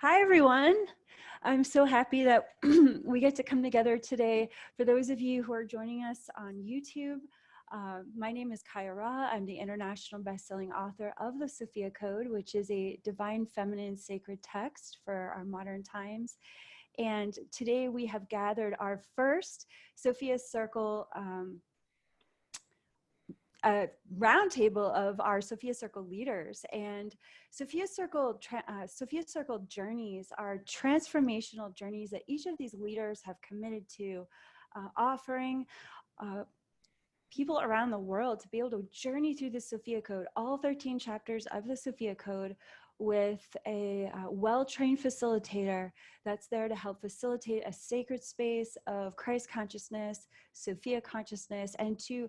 Hi, everyone. I'm so happy that we get to come together today. For those of you who are joining us on YouTube, my name is Kaia Ra. I'm the international best-selling author of the Sophia Code, which is a divine feminine sacred text for our modern times. And today we have gathered our first Sophia Circle roundtable of our Sophia Circle leaders. And Sophia Circle Journeys are transformational journeys that each of these leaders have committed to offering people around the world to be able to journey through the Sophia Code, all 13 chapters of the Sophia Code, with a well-trained facilitator that's there to help facilitate a sacred space of Christ consciousness, Sophia consciousness, and to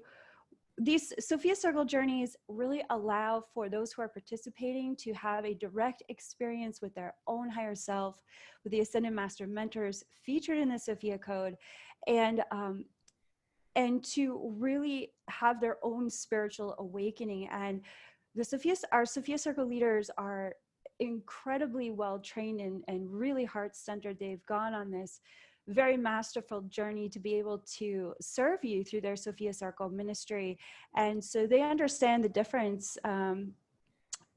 these Sophia Circle journeys really allow for those who are participating to have a direct experience with their own higher self, with the Ascended Master mentors featured in the Sophia Code, and to really have their own spiritual awakening. And our Sophia Circle leaders are incredibly well trained and really heart-centered. They've gone on this very masterful journey to be able to serve you through their Sophia Circle ministry. And so they understand the difference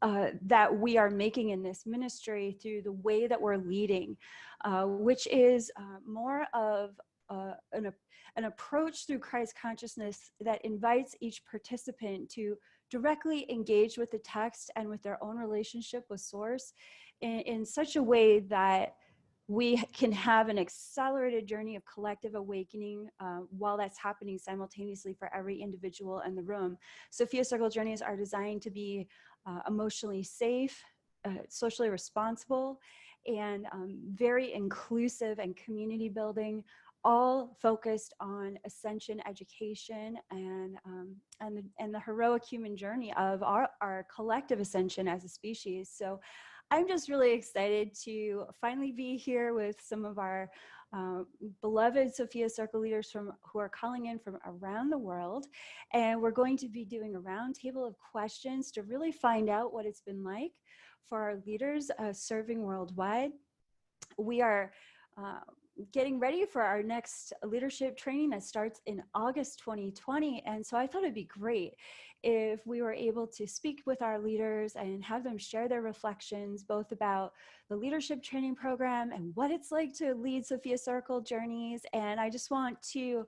that we are making in this ministry through the way that we're leading, which is more of an approach through Christ consciousness that invites each participant to directly engage with the text and with their own relationship with Source in such a way that we can have an accelerated journey of collective awakening while that's happening simultaneously for every individual in the room. Sophia Circle Journeys are designed to be emotionally safe, socially responsible, and very inclusive and community building, all focused on ascension education and the heroic human journey of our collective ascension as a species. So I'm just really excited to finally be here with some of our beloved Sophia Circle leaders who are calling in from around the world. And we're going to be doing a roundtable of questions to really find out what it's been like for our leaders serving worldwide. We are getting ready for our next leadership training that starts in August 2020. And so I thought it'd be great if we were able to speak with our leaders and have them share their reflections, both about the leadership training program and what it's like to lead Sophia Circle Journeys. And I just want to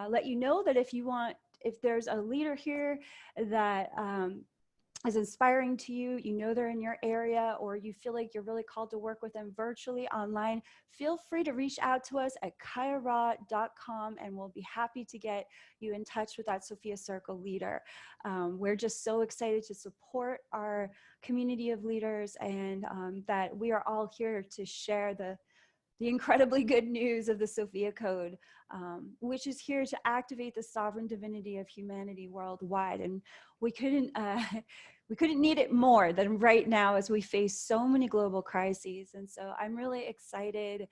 let you know that if there's a leader here that is inspiring to you, you know they're in your area, or you feel like you're really called to work with them virtually online, feel free to reach out to us at kaiara.com and we'll be happy to get you in touch with that Sophia Circle leader. We're just so excited to support our community of leaders, and that we are all here to share the incredibly good news of the Sophia Code, which is here to activate the sovereign divinity of humanity worldwide. And we couldn't need it more than right now as we face so many global crises. And so I'm really excited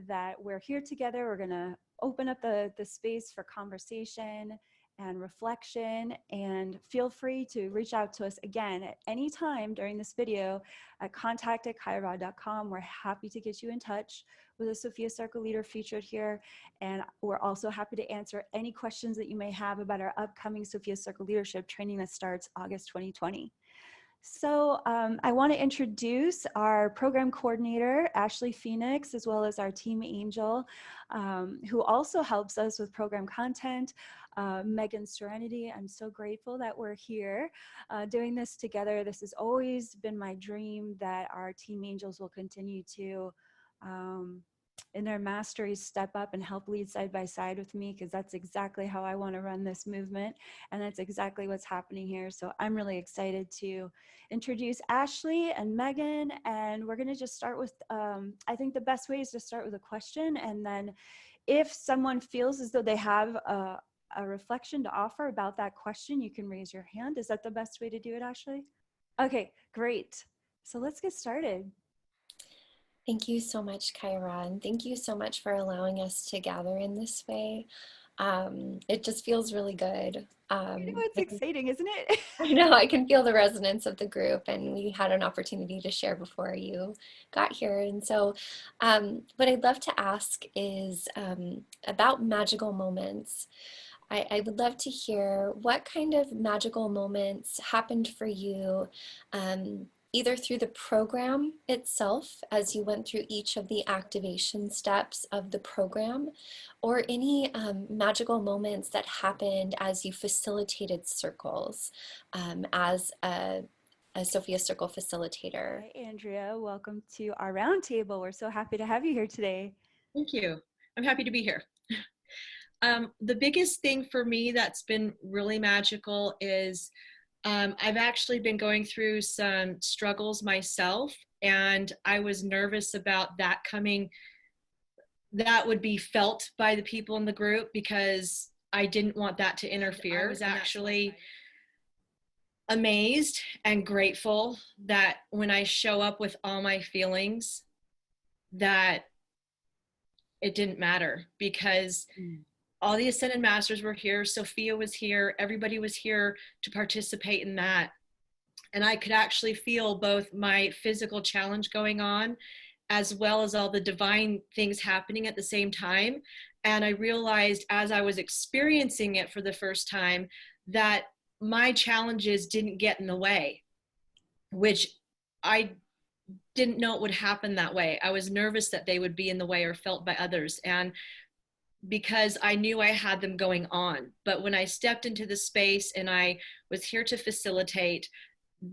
that we're here together. We're gonna open up the space for conversation and reflection, and feel free to reach out to us again at any time during this video at contact@kaiara.com. We're happy to get you in touch with a Sophia Circle leader featured here. And we're also happy to answer any questions that you may have about our upcoming Sophia Circle leadership training that starts August 2020. So I want to introduce our program coordinator, Ashley Phoenix, as well as our team angel, who also helps us with program content, Megan Serenity. I'm so grateful that we're here doing this together. This has always been my dream that our team angels will continue to in their mastery step up and help lead side by side with me, because that's exactly how I want to run this movement, and that's exactly what's happening here. So I'm really excited to introduce Ashley and Megan, and we're going to just start with I think the best way is to start with a question, and then if someone feels as though they have a reflection to offer about that question, you can raise your hand. Is that the best way to do it, Ashley? Okay, great. So let's get started. Thank you so much, Kaia Ra, and thank you so much for allowing us to gather in this way. It just feels really good It's exciting, isn't it? I know, I can feel the resonance of the group, and we had an opportunity to share before you got here. And so, what I'd love to ask is about magical moments. I would love to hear what kind of magical moments happened for you, either through the program itself as you went through each of the activation steps of the program, or any magical moments that happened as you facilitated circles as a Sophia Circle facilitator. Hi, Andrea. Welcome to our roundtable. We're so happy to have you here today. Thank you. I'm happy to be here. The biggest thing for me that's been really magical is I've actually been going through some struggles myself, and I was nervous about that would be felt by the people in the group because I didn't want that to interfere. I was actually amazed and grateful that when I show up with all my feelings, that it didn't matter, because all the Ascended Masters were here, Sophia was here, everybody was here to participate in that. And I could actually feel both my physical challenge going on, as well as all the divine things happening at the same time. And I realized as I was experiencing it for the first time that my challenges didn't get in the way, which I didn't know it would happen that way. I was nervous that they would be in the way or felt by others. And because I knew I had them going on. But when I stepped into the space and I was here to facilitate,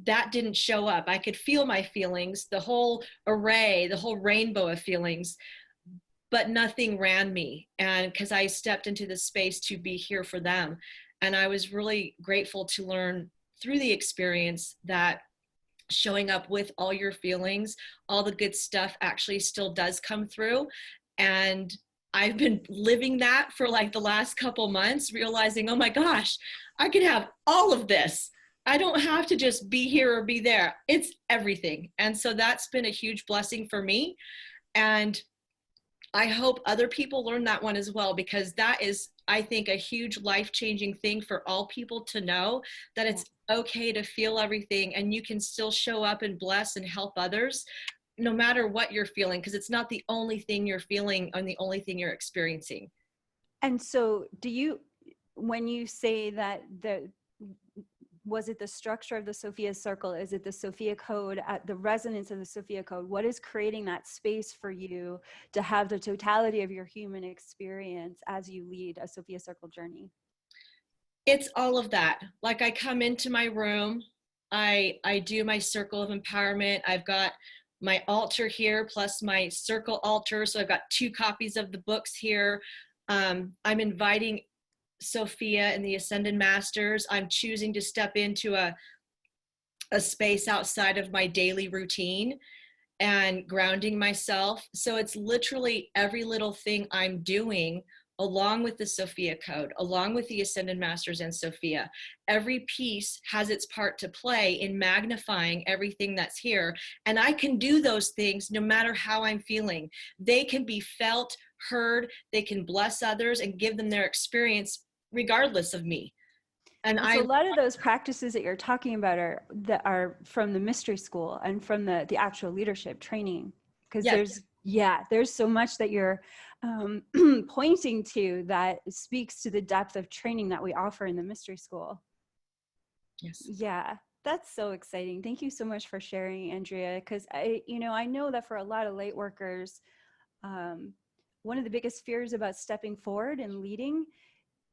that didn't show up. I could feel my feelings, the whole array, the whole rainbow of feelings, but nothing ran me. And because I stepped into the space to be here for them. And I was really grateful to learn through the experience that showing up with all your feelings, all the good stuff actually still does come through. And I've been living that for like the last couple months, realizing, oh my gosh, I could have all of this. I don't have to just be here or be there. It's everything. And so that's been a huge blessing for me. And I hope other people learn that one as well, because that is, I think, a huge life-changing thing for all people to know, that it's okay to feel everything and you can still show up and bless and help others, no matter what you're feeling, because it's not the only thing you're feeling and the only thing you're experiencing. And so when you say that, was it the structure of the Sophia Circle? Is it the Sophia Code, the resonance of the Sophia Code? What is creating that space for you to have the totality of your human experience as you lead a Sophia Circle journey? It's all of that. Like, I come into my room, I do my circle of empowerment. I've got my altar here plus my circle altar. So I've got 2 copies of the books here. I'm inviting Sophia and the Ascended Masters. I'm choosing to step into a space outside of my daily routine and grounding myself. So it's literally every little thing I'm doing along with the Sophia Code, along with the Ascended Masters and Sophia. Every piece has its part to play in magnifying everything that's here. And I can do those things no matter how I'm feeling. They can be felt, heard, they can bless others and give them their experience regardless of me. And so a lot of those practices that you're talking about are from the mystery school and from the actual leadership training, because there's so much that you're pointing to that speaks to the depth of training that we offer in the mystery school. Yes. Yeah, that's so exciting. Thank you so much for sharing, Andrea, because I know that for a lot of light workers, one of the biggest fears about stepping forward and leading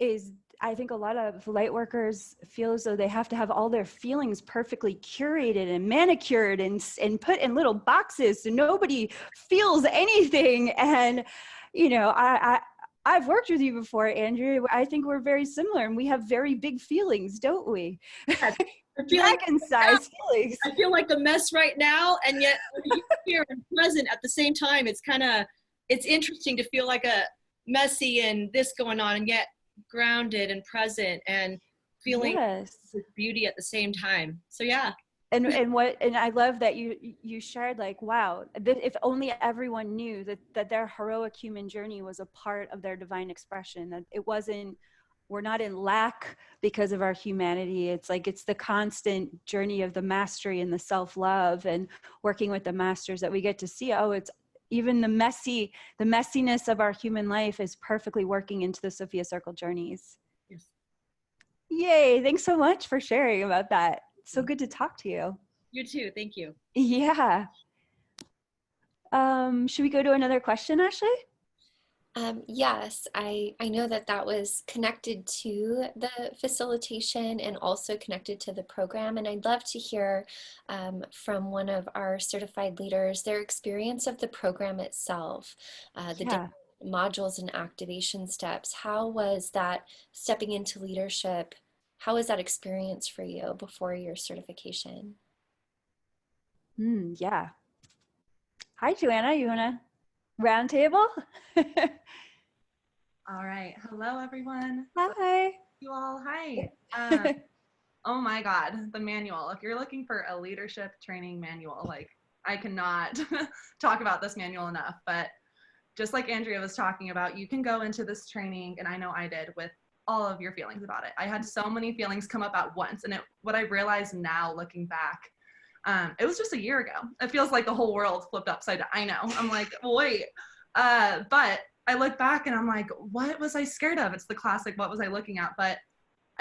is, I think a lot of light workers feel as though they have to have all their feelings perfectly curated and manicured and put in little boxes so nobody feels anything. And, I've worked with you before, Andrea. I think we're very similar and we have very big feelings, don't we? Yes. Dragon-sized feelings. I feel like a mess right now, and yet here and present at the same time. It's interesting to feel like a messy and this going on, and yet grounded and present and feeling with beauty at the same time. So yeah. And I love that you shared, like, wow, if only everyone knew that their heroic human journey was a part of their divine expression, that it wasn't we're not in lack because of our humanity. It's like, it's the constant journey of the mastery and the self-love and working with the masters that we get to see, oh, it's even the messiness of our human life is perfectly working into the Sophia Circle Journeys. Yes. Yay. Thanks so much for sharing about that. So good to talk to you. You too. Thank you. Yeah. Should we go to another question, Ashley? Yes, I know that that was connected to the facilitation and also connected to the program. And I'd love to hear from one of our certified leaders, their experience of the program itself, the different modules and activation steps. How was that stepping into leadership? How was that experience for you before your certification? Yeah. Hi, Joanna. You want to roundtable? All right. Hello, everyone. Hi. You all. Hi. Oh my God, the manual. If you're looking for a leadership training manual, like I cannot talk about this manual enough, but just like Andrea was talking about, you can go into this training, and I know I did, with all of your feelings about it. I had so many feelings come up at once, and what I realize now looking back, it was just a year ago. It feels like the whole world flipped upside down. I know. I'm like, wait. But I look back and I'm like, what was I scared of? It's the classic, what was I looking at? But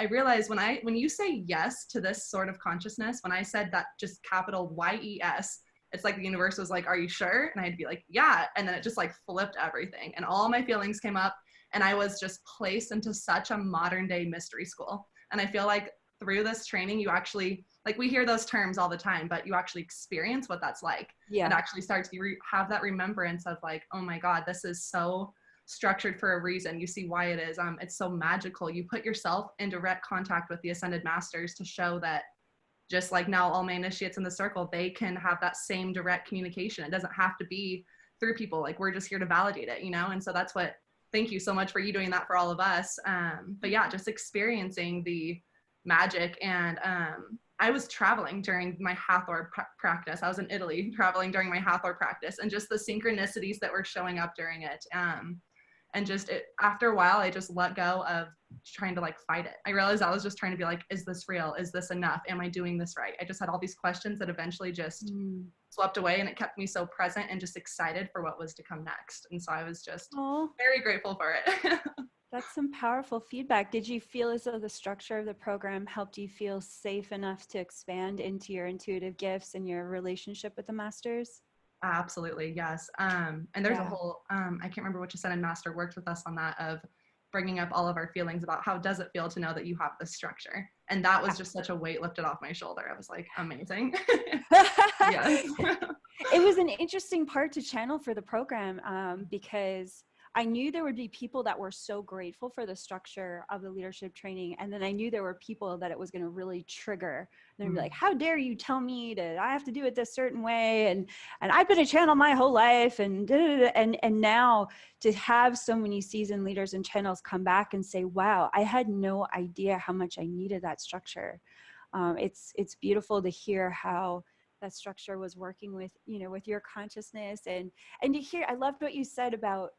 I realized when you say yes to this sort of consciousness, when I said that just capital YES, it's like the universe was like, are you sure? And I'd be like, yeah. And then it just like flipped everything. And all my feelings came up, and I was just placed into such a modern day mystery school. And I feel like through this training, you actually, like, we hear those terms all the time, but you actually experience what that's like. Yeah. And actually start to have that remembrance of like, oh my God, this is so structured for a reason. You see why it is. It's so magical. You put yourself in direct contact with the ascended masters to show that, just like now all my initiates in the circle, they can have that same direct communication. It doesn't have to be through people. Like, we're just here to validate it, you know? And so that's what, thank you so much for you doing that for all of us. But yeah, just experiencing the magic. And I was traveling during my Hathor practice. I was in Italy traveling during my Hathor practice, and just the synchronicities that were showing up during it. And just after a while, I just let go of trying to like fight it. I realized I was just trying to be like, is this real? Is this enough? Am I doing this right? I just had all these questions that eventually just swept away, and it kept me so present and just excited for what was to come next. And so I was just very grateful for it. That's some powerful feedback. Did you feel as though the structure of the program helped you feel safe enough to expand into your intuitive gifts and your relationship with the masters? Absolutely, yes. And there's a whole, I can't remember which ascended master worked with us on that, of bringing up all of our feelings about how does it feel to know that you have this structure. And that was just such a weight lifted off my shoulder. I was like, amazing. Yes. It was an interesting part to channel for the program because I knew there would be people that were so grateful for the structure of the leadership training. And then I knew there were people that it was going to really trigger. They'd be like, how dare you tell me that I have to do it this certain way? And I've been a channel my whole life. And now to have so many seasoned leaders and channels come back and say, wow, I had no idea how much I needed that structure. It's beautiful to hear how that structure was working with, with your consciousness and to hear, I loved what you said about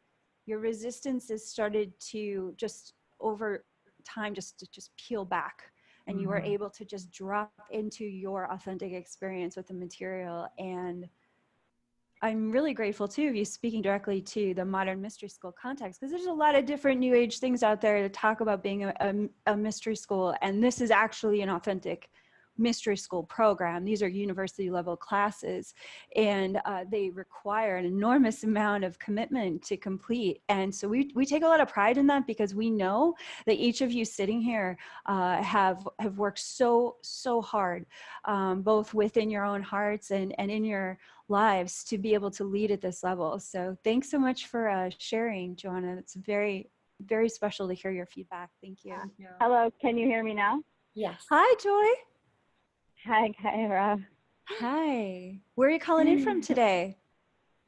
your resistances started to just over time, just peel back, and you were able to just drop into your authentic experience with the material. And I'm really grateful too of you speaking directly to the modern mystery school context, because there's a lot of different new age things out there to talk about being a mystery school. And this is actually an authentic mystery school program. These are university level classes, and they require an enormous amount of commitment to complete. And so we take a lot of pride in that, because we know that each of you sitting here have worked so hard, both within your own hearts and in your lives, to be able to lead at this level. So thanks so much for sharing, Joanna. It's very, very special to hear your feedback. Thank you. Hello, can you hear me now? Yes. Hi, Joy. Hi, Kaia Ra. Hi. Where are you calling in from today?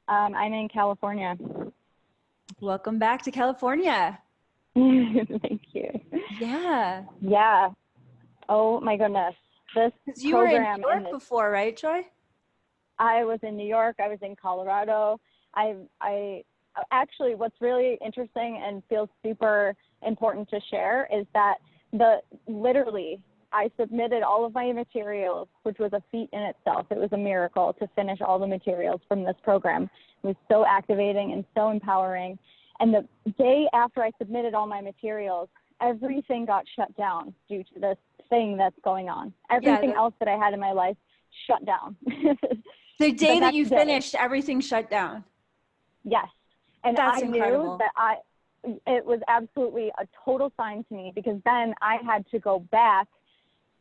I'm in California. Welcome back to California. Thank you. Yeah. Yeah. Oh my goodness. This Because you were in program New York before, right, Joy? I was in New York. I was in Colorado. I actually, what's really interesting and feels super important to share is that literally, I submitted all of my materials, which was a feat in itself. It was a miracle to finish all the materials from this program. It was so activating and so empowering. And the day after I submitted all my materials, everything got shut down due to this thing that's going on. Everything else that I had in my life shut down. The day that you finished, everything shut down. Yes. And that's I incredible. knew that it was absolutely a total sign to me, because then I had to go back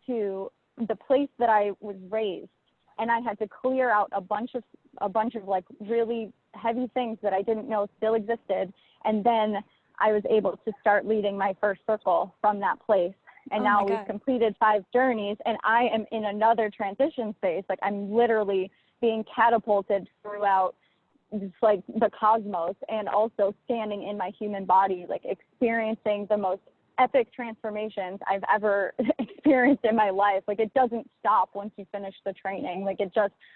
to the place that I was raised, and I had to clear out a bunch of like really heavy things that I didn't know still existed. And then I was able to start leading my first circle from that place. And now we've completed 5 journeys, and I am in another transition space. Like, I'm literally being catapulted throughout just like the cosmos, and also standing in my human body, like experiencing the most epic transformations I've ever experienced in my life. Like, it doesn't stop once you finish the training. Like,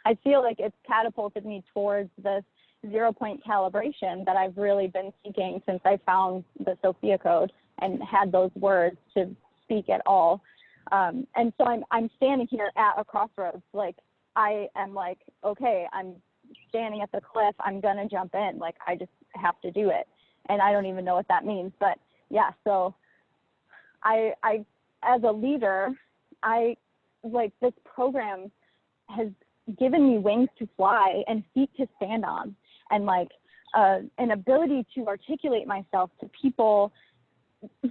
I feel like it's catapulted me towards this 0-point calibration that I've really been seeking since I found the Sophia Code and had those words to speak at all. And so I'm standing here at a crossroads. Like, I am like, okay, I'm standing at the cliff, I'm gonna jump in. Like, I just have to do it. And I don't even know what that means. But yeah, so I as a leader, this program has given me wings to fly and feet to stand on, and an ability to articulate myself to people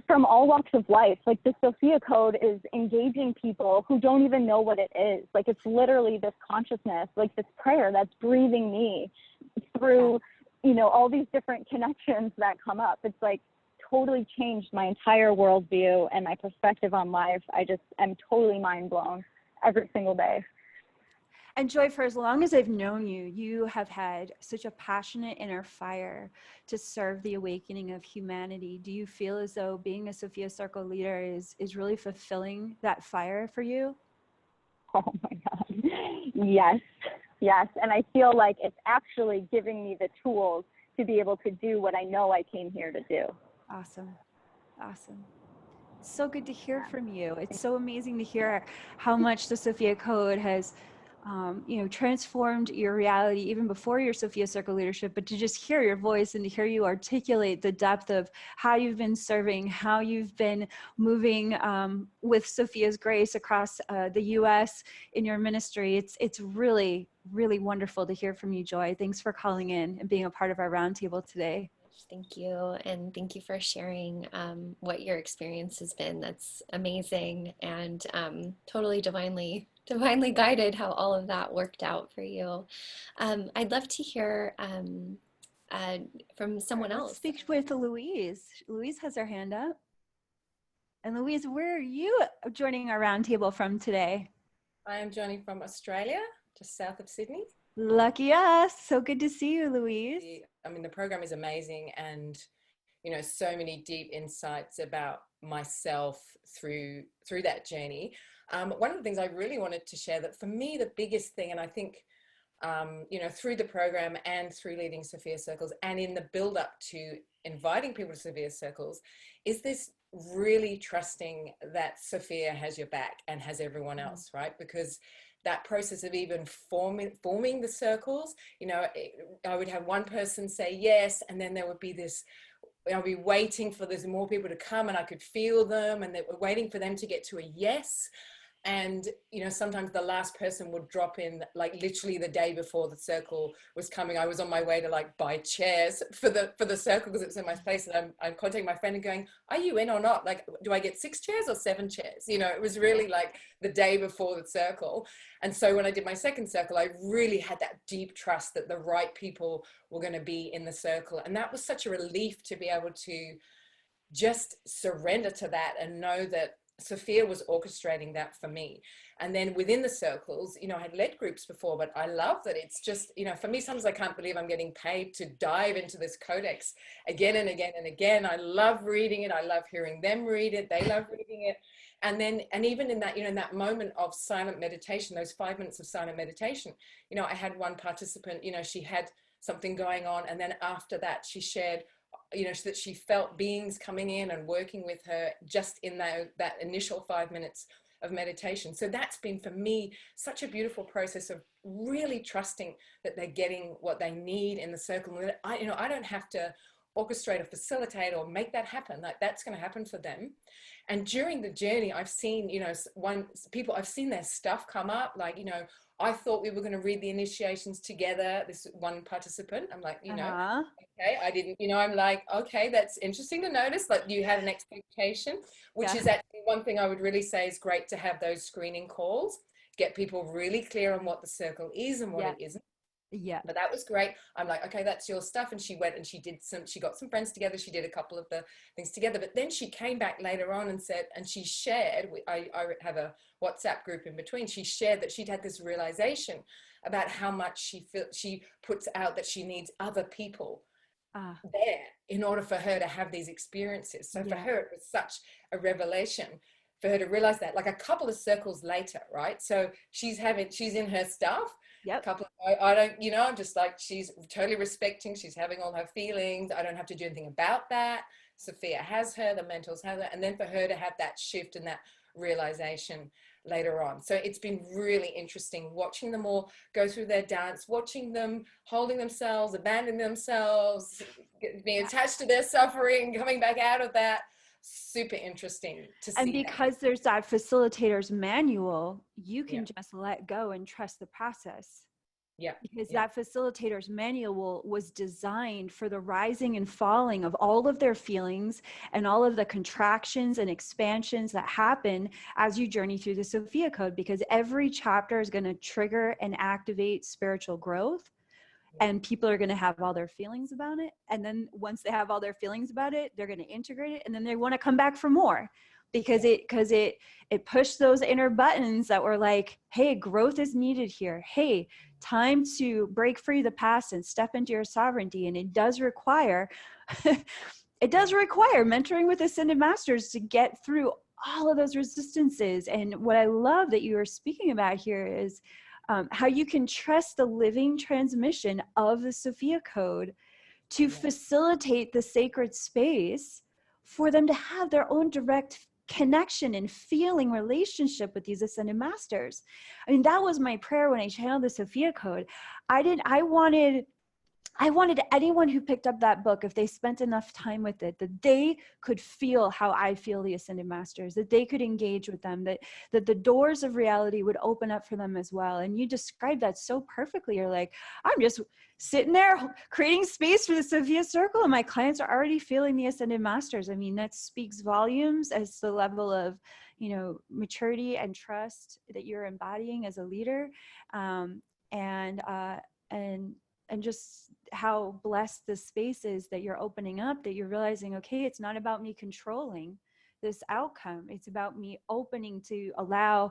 from all walks of life. Like, the Sophia Code is engaging people who don't even know what it is. Like, it's literally this consciousness, like this prayer that's breathing me through, all these different connections that come up. It's like totally changed my entire worldview and my perspective on life. I just am totally mind blown every single day. And Joy, for as long as I've known you, you have had such a passionate inner fire to serve the awakening of humanity. Do you feel as though being a Sophia Circle leader is really fulfilling that fire for you? Oh my God. Yes. And I feel like it's actually giving me the tools to be able to do what I know I came here to do. Awesome. It's so good to hear from you. It's so amazing to hear how much the Sophia Code has transformed your reality even before your Sophia Circle leadership, but to just hear your voice and to hear you articulate the depth of how you've been serving, how you've been moving with Sophia's grace across the U.S. in your ministry. It's really, really wonderful to hear from you, Joy. Thanks for calling in and being a part of our roundtable today. Thank you. And thank you for sharing what your experience has been. That's amazing, and totally divinely guided how all of that worked out for you. I'd love to hear from someone else. Let's speak with Louise. Louise has her hand up. And Louise, where are you joining our roundtable from today? I am joining from Australia, just south of Sydney. Lucky us. So good to see you, Louise. I mean, the program is amazing, and so many deep insights about myself through that journey. One of the things I really wanted to share, that for me the biggest thing, and I think through the program and through leading Sophia Circles and in the build up to inviting people to Sophia Circles, is this really trusting that Sophia has your back and has everyone else, right? Because that process of even forming the circles, I would have one person say yes, and then there would be this, I'll be waiting for there's more people to come, and I could feel them, and they were waiting for them to get to a yes. And sometimes the last person would drop in, like literally the day before the circle was coming. I was on my way to buy chairs for the circle because it was in my place, and I'm contacting my friend and going, are you in or not? Like, do I get 6 chairs or 7 chairs? It was really like the day before the circle. And so when I did my second circle, I really had that deep trust that the right people were going to be in the circle. And that was such a relief to be able to just surrender to that and know that Sophia was orchestrating that for me. And then within the circles, I had led groups before, but I love that it's just, for me, sometimes I can't believe I'm getting paid to dive into this codex again and again and again. I love reading it. I love hearing them read it. They love reading it. And even in that, in that moment of silent meditation, those 5 minutes of silent meditation, I had one participant, she had something going on. And then after that, she shared, you know, that she felt beings coming in and working with her just in that initial 5 minutes of meditation. So that's been for me such a beautiful process of really trusting that they're getting what they need in the circle. And I don't have to orchestrate or facilitate or make that happen. Like, that's going to happen for them. And during the journey, I've seen, you know, I've seen their stuff come up. Like, you know, I thought we were going to read the initiations together. This one participant, I'm like, you know, okay, I didn't, you know, I'm like, okay, that's interesting to notice. Like, you had an expectation, which is actually one thing I would really say is great to have those screening calls, get people really clear on what the circle is and what it isn't. Yeah. But that was great. I'm like, okay, that's your stuff. And she went and she got some friends together. She did a couple of the things together. But then she came back later on and said, and she shared, I have a WhatsApp group in between. She shared that she'd had this realization about how much she puts out that she needs other people there in order for her to have these experiences. So for her, it was such a revelation for her to realize that, like a couple of circles later, right? So she's in her stuff. Yep. I don't, you know, I'm just like, she's totally respecting, she's having all her feelings. I don't have to do anything about that. Sophia has her, the mentors have her, and then for her to have that shift and that realization later on. So it's been really interesting watching them all go through their dance, watching them holding themselves, abandoning themselves, being attached to their suffering, coming back out of that. Super interesting to see. And because there's that facilitator's manual, you can just let go and trust the process. Yeah. Because that facilitator's manual was designed for the rising and falling of all of their feelings and all of the contractions and expansions that happen as you journey through the Sophia Code, because every chapter is going to trigger and activate spiritual growth. And people are going to have all their feelings about it. And then once they have all their feelings about it, they're going to integrate it. And then they want to come back for more because it pushed those inner buttons that were like, hey, growth is needed here. Hey, time to break free the past and step into your sovereignty. And it does require, mentoring with ascended masters to get through all of those resistances. And what I love that you are speaking about here is how you can trust the living transmission of the Sophia Code to facilitate the sacred space for them to have their own direct connection and feeling relationship with these ascended masters. I mean, that was my prayer when I channeled the Sophia Code. I wanted anyone who picked up that book, if they spent enough time with it, that they could feel how I feel the ascended masters, that they could engage with them, that the doors of reality would open up for them as well. And you described that so perfectly. You're like, I'm just sitting there creating space for the Sophia Circle, and my clients are already feeling the ascended masters. I mean, that speaks volumes as the level of, you know, maturity and trust that you're embodying as a leader, and just how blessed the space is that you're opening up, that you're realizing, okay, it's not about me controlling this outcome. It's about me opening to allow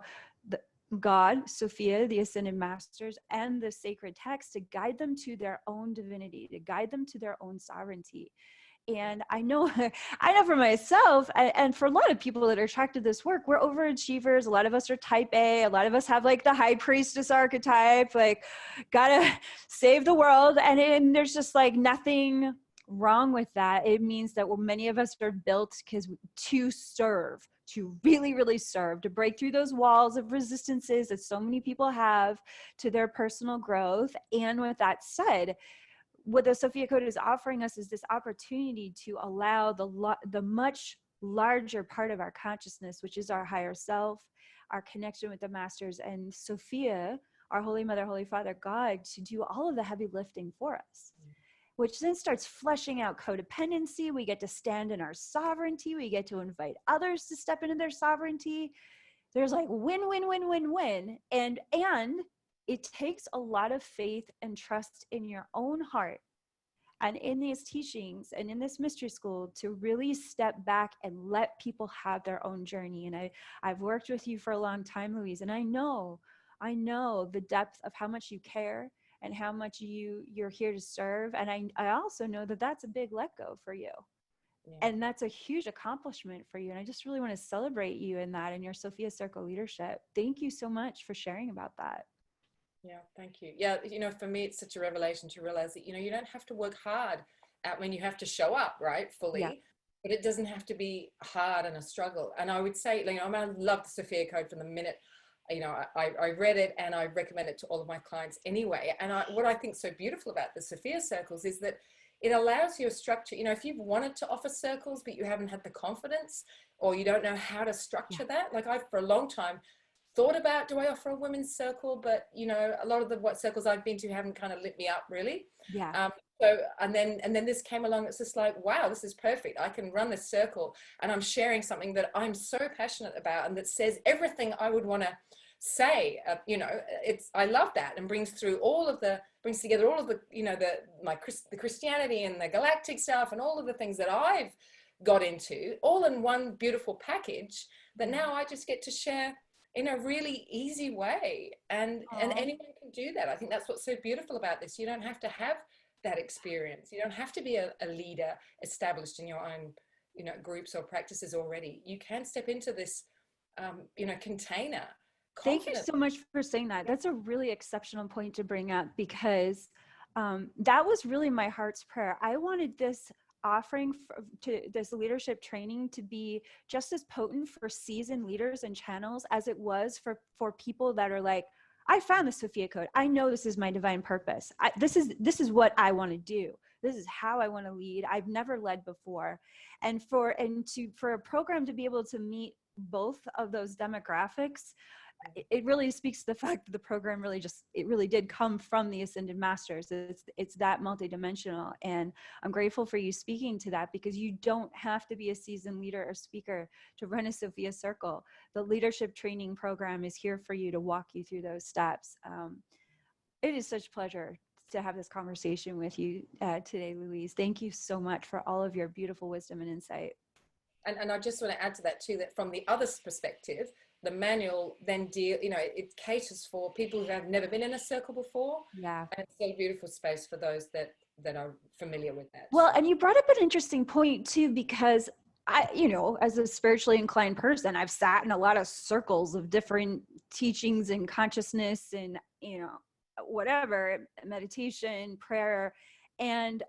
God, Sophia, the ascended masters, and the sacred text to guide them to their own divinity, to guide them to their own sovereignty. And I know for myself, and for a lot of people that are attracted to this work, we're overachievers. A lot of us are type A. A lot of us have like the high priestess archetype, like gotta save the world. And there's just like nothing wrong with that. It means that many of us are built to serve, to really, really serve, to break through those walls of resistances that so many people have to their personal growth. And with that said, what the Sophia Code is offering us is this opportunity to allow the much larger part of our consciousness, which is our higher self, our connection with the masters, and Sophia, our Holy Mother, Holy Father, God, to do all of the heavy lifting for us, which then starts fleshing out codependency. We get to stand in our sovereignty. We get to invite others to step into their sovereignty. There's like win, win, win, win, win. And it takes a lot of faith and trust in your own heart and in these teachings and in this mystery school to really step back and let people have their own journey. And I've worked with you for a long time, Louise, and I know the depth of how much you care and how much you're here to serve. And I also know that that's a big let go for you. Yeah. And that's a huge accomplishment for you. And I just really want to celebrate you in that and your Sophia Circle leadership. Thank you so much for sharing about that. Yeah, thank you. Yeah, you know, for me, it's such a revelation to realize that, you know, you don't have to work hard at when you have to show up, right, fully, Yeah. but it doesn't have to be hard and a struggle. And I would say, you know, I mean, I love the Sophia Code from the minute, you know, I read it, and I recommend it to all of my clients anyway. And what I think so beautiful about the Sophia Circles is that it allows you a structure. You know, if you've wanted to offer circles, but you haven't had the confidence, or you don't know how to structure that, like I've for a long time thought about, do I offer a women's circle? But, you know, a lot of the what circles I've been to haven't kind of lit me up really. Yeah. So, and then this came along. It's just like, wow, this is perfect. I can run this circle, and I'm sharing something that I'm so passionate about, and that says everything I would want to say. You know, I love that, and brings together all of the, you know, the Christianity and the galactic stuff, and all of the things that I've got into, all in one beautiful package that now I just get to share in a really easy way. And anyone can do that. I think that's what's so beautiful about this. You don't have to have that experience. You don't have to be a leader established in your own, you know, groups or practices already. You can step into this, you know, container. Thank you so much for saying that. That's a really exceptional point to bring up, because that was really my heart's prayer. I wanted this offering to this leadership training to be just as potent for seasoned leaders and channels as it was for people that are like, I found the Sophia Code. I know this is my divine purpose. This is what I want to do. This is how I want to lead. I've never led before. And for a program to be able to meet both of those demographics, it really speaks to the fact that the program really did come from the Ascended Masters. It's that multidimensional. And I'm grateful for you speaking to that, because you don't have to be a seasoned leader or speaker to run a Sophia Circle. The leadership training program is here for you to walk you through those steps. It is such a pleasure to have this conversation with you today, Louise. Thank you so much for all of your beautiful wisdom and insight. And I just want to add to that too, that from the other perspective, the manual then you know, it caters for people who have never been in a circle before. Yeah. And it's a beautiful space for those that are familiar with that. Well, and you brought up an interesting point too, because you know, as a spiritually inclined person, I've sat in a lot of circles of different teachings and consciousness and, you know, whatever, meditation, prayer. And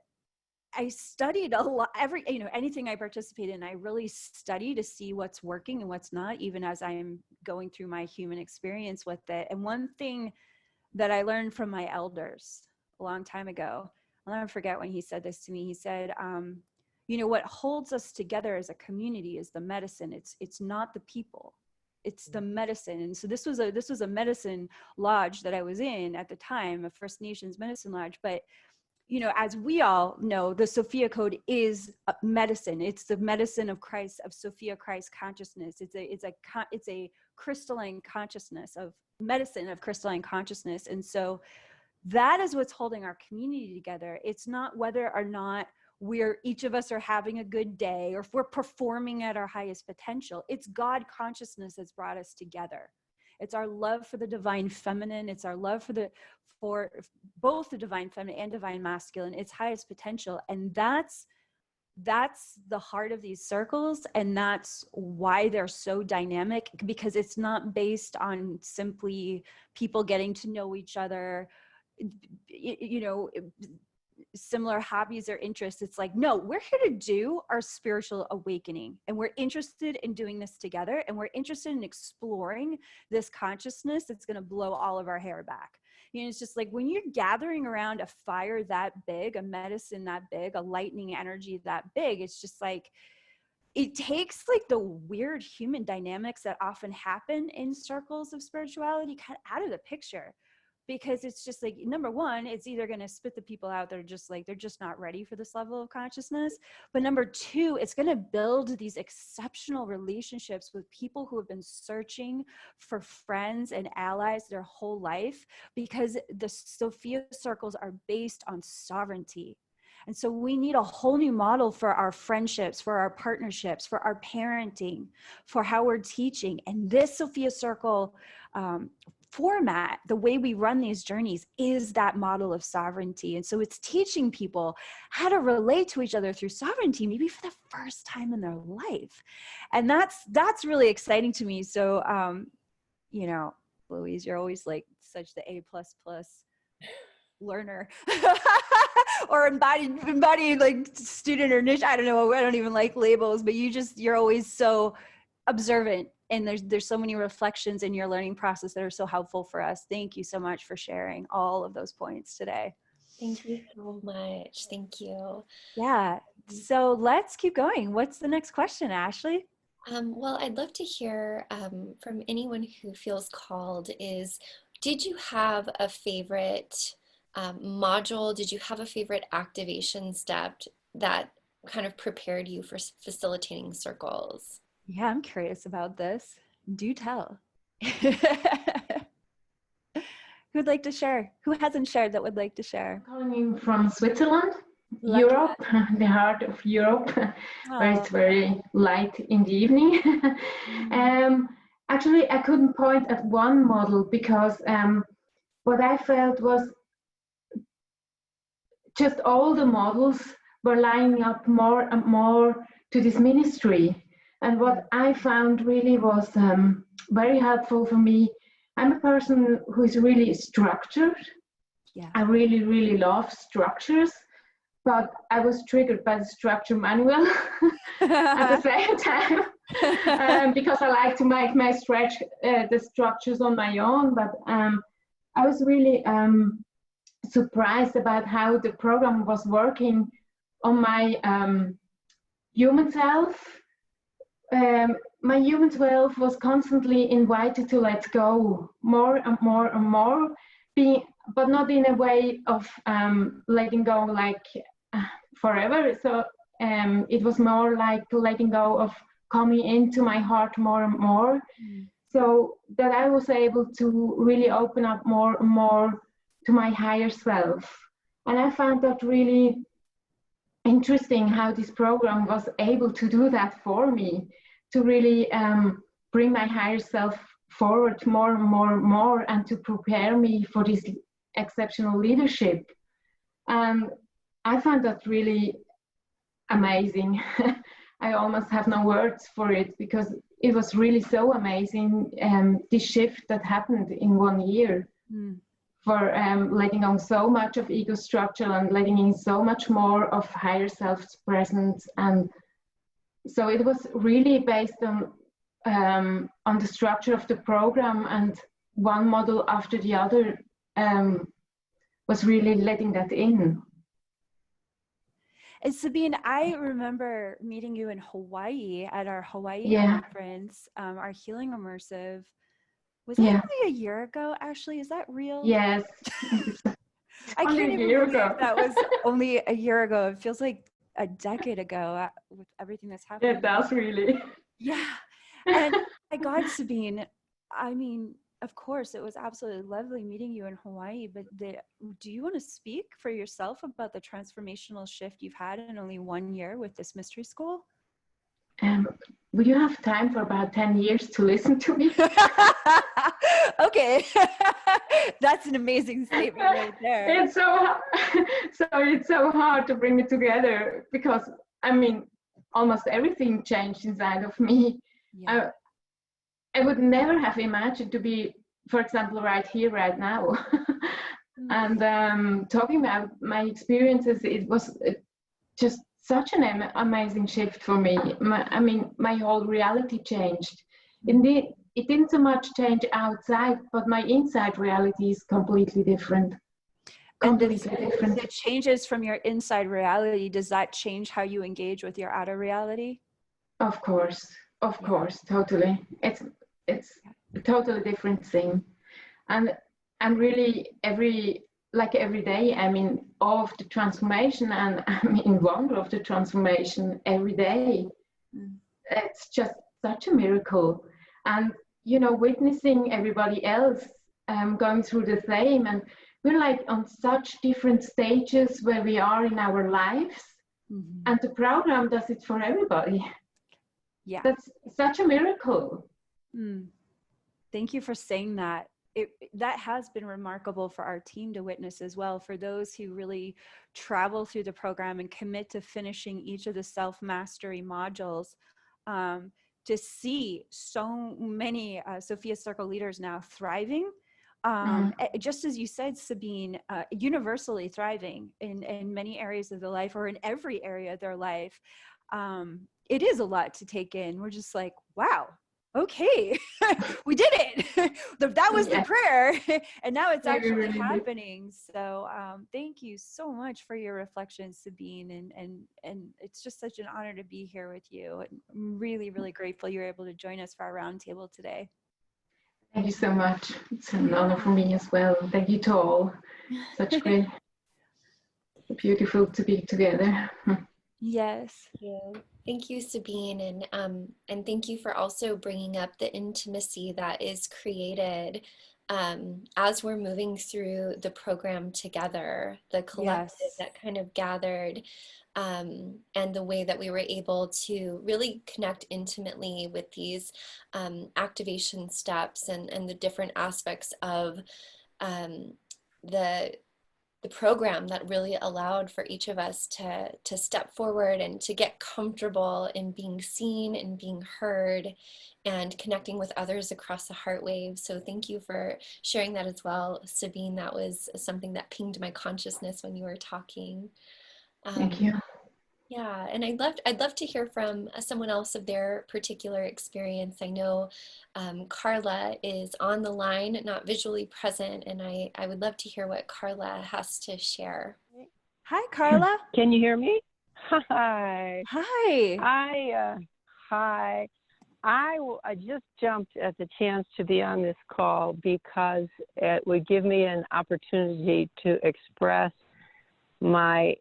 I studied a lot, anything I participate in, I really study to see what's working and what's not, even as I'm going through my human experience with it. And one thing that I learned from my elders a long time ago, I'll never forget when he said this to me. He said, you know, what holds us together as a community is the medicine. It's not the people. It's the medicine. And so this was a medicine lodge that I was in at the time, a First Nations medicine lodge. But you know, as we all know, the Sophia Code is medicine. It's the medicine of Christ, of Sophia Christ consciousness. It's a crystalline consciousness of medicine of crystalline consciousness. And so that is what's holding our community together. It's not whether or not each of us are having a good day or if we're performing at our highest potential. It's God consciousness that's brought us together. It's our love for the divine feminine. It's our love for both the divine feminine and divine masculine, its highest potential. And that's the heart of these circles. And that's why they're so dynamic, because it's not based on simply people getting to know each other, you know, similar hobbies or interests. It's like, no, we're here to do our spiritual awakening, and we're interested in doing this together, and we're interested in exploring this consciousness that's going to blow all of our hair back. You know, it's just like when you're gathering around a fire that big, a medicine that big, a lightning energy that big, it's just like it takes like the weird human dynamics that often happen in circles of spirituality kind of out of the picture. Because it's just like, number one, it's either going to spit the people out that are just like, they're just not ready for this level of consciousness. But number two, it's going to build these exceptional relationships with people who have been searching for friends and allies their whole life, because the Sophia circles are based on sovereignty. And so we need a whole new model for our friendships, for our partnerships, for our parenting, for how we're teaching. And this Sophia Circle format, the way we run these journeys, is that model of sovereignty. And so it's teaching people how to relate to each other through sovereignty, maybe for the first time in their life. And that's really exciting to me. So, you know, Louise, you're always like such the A++ learner or embodied like student or niche. I don't know. I don't even like labels, but you're always so observant, and there's so many reflections in your learning process that are so helpful for us. Thank you so much for sharing all of those points today. Thank you so much. Thank you. Yeah. So let's keep going. What's the next question, Ashley? Well, I'd love to hear from anyone who feels called did you have a favorite module? Did you have a favorite activation step that kind of prepared you for facilitating circles? Yeah, I'm curious about this. Do tell. Who'd like to share? Who hasn't shared that would like to share? Calling you from Switzerland, Lucky Europe, the heart of Europe, where it's very light in the evening. Actually, I couldn't point at one model because what I felt was just all the models were lining up more and more to this ministry. And what I found really was very helpful for me. I'm a person who is really structured. Yeah. I really, really love structures, but I was triggered by the structure manual at the same time because I like to make my the structures on my own. But I was really surprised about how the program was working on my human self. My human self was constantly invited to let go more and more and more, but not in a way of letting go like forever. So it was more like letting go of coming into my heart more and more, so that I was able to really open up more and more to my higher self. And I found that really interesting how this program was able to do that for me, to really bring my higher self forward more and more and more, and to prepare me for this exceptional leadership. And I found that really amazing. I almost have no words for it because it was really so amazing, this shift that happened in 1 year. For letting on so much of ego structure and letting in so much more of higher self's presence. And so it was really based on the structure of the program, and one model after the other was really letting that in. And Sabine, I remember meeting you in Hawaii at our Hawaii conference, our Healing Immersive. Was that only a year ago, Ashley? Is that real? Yes. I can't even believe that was only a year ago. It feels like a decade ago with everything that's happened. It does really. Yeah. And my God, Sabine, I mean, of course, it was absolutely lovely meeting you in Hawaii, but do you want to speak for yourself about the transformational shift you've had in only 1 year with this mystery school? Would you have time for about 10 years to listen to me? Okay. That's an amazing statement right there. It's so hard to bring it together because, I mean, almost everything changed inside of me. Yeah. I would never have imagined to be, for example, right here, right now. And talking about my experiences, it was just such an amazing shift for me. My whole reality changed. It didn't so much change outside, but my inside reality is completely different. The changes from your inside reality, does that change how you engage with your outer reality? Of course, totally. It's a totally different thing. And really every day I'm in awe of the transformation, and I'm in wonder of the transformation every day. It's just such a miracle. And, witnessing everybody else going through the same, and we're like on such different stages where we are in our lives, and the program does it for everybody. Yeah. That's such a miracle. Thank you for saying that. That has been remarkable for our team to witness as well, for those who really travel through the program and commit to finishing each of the self-mastery modules, to see so many Sophia Circle leaders now thriving just as you said, Sabine, universally thriving in many areas of their life, or in every area of their life. It is a lot to take in. We're just like, wow, okay, we did it. That was the prayer, and now it's actually happening. So thank you so much for your reflections, Sabine, and it's just such an honor to be here with you. I'm really, really grateful you're able to join us for our roundtable today. Thank you so much. It's an honor for me as well. Thank you to all. Such great, beautiful to be together. Yes. Thank you, Sabine, and thank you for also bringing up the intimacy that is created as we're moving through the program together, the collective that kind of gathered, and the way that we were able to really connect intimately with these activation steps and the different aspects of the program that really allowed for each of us to step forward and to get comfortable in being seen and being heard and connecting with others across the heart wave. So thank you for sharing that as well, Sabine. That was something that pinged my consciousness when you were talking. Thank you. Yeah, and I'd love to hear from someone else of their particular experience. I know Carla is on the line, not visually present, and I would love to hear what Carla has to share. Hi, Carla. Can you hear me? Hi. Hi. Hi. I just jumped at the chance to be on this call because it would give me an opportunity to express my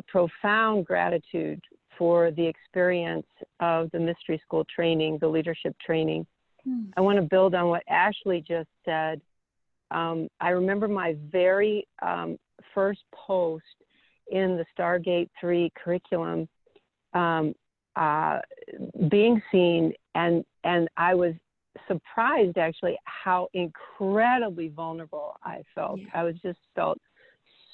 profound gratitude for the experience of the Mystery School training, the leadership training. I want to build on what Ashley just said. I remember my very first post in the Stargate 3 curriculum being seen, and I was surprised actually how incredibly vulnerable I felt. I felt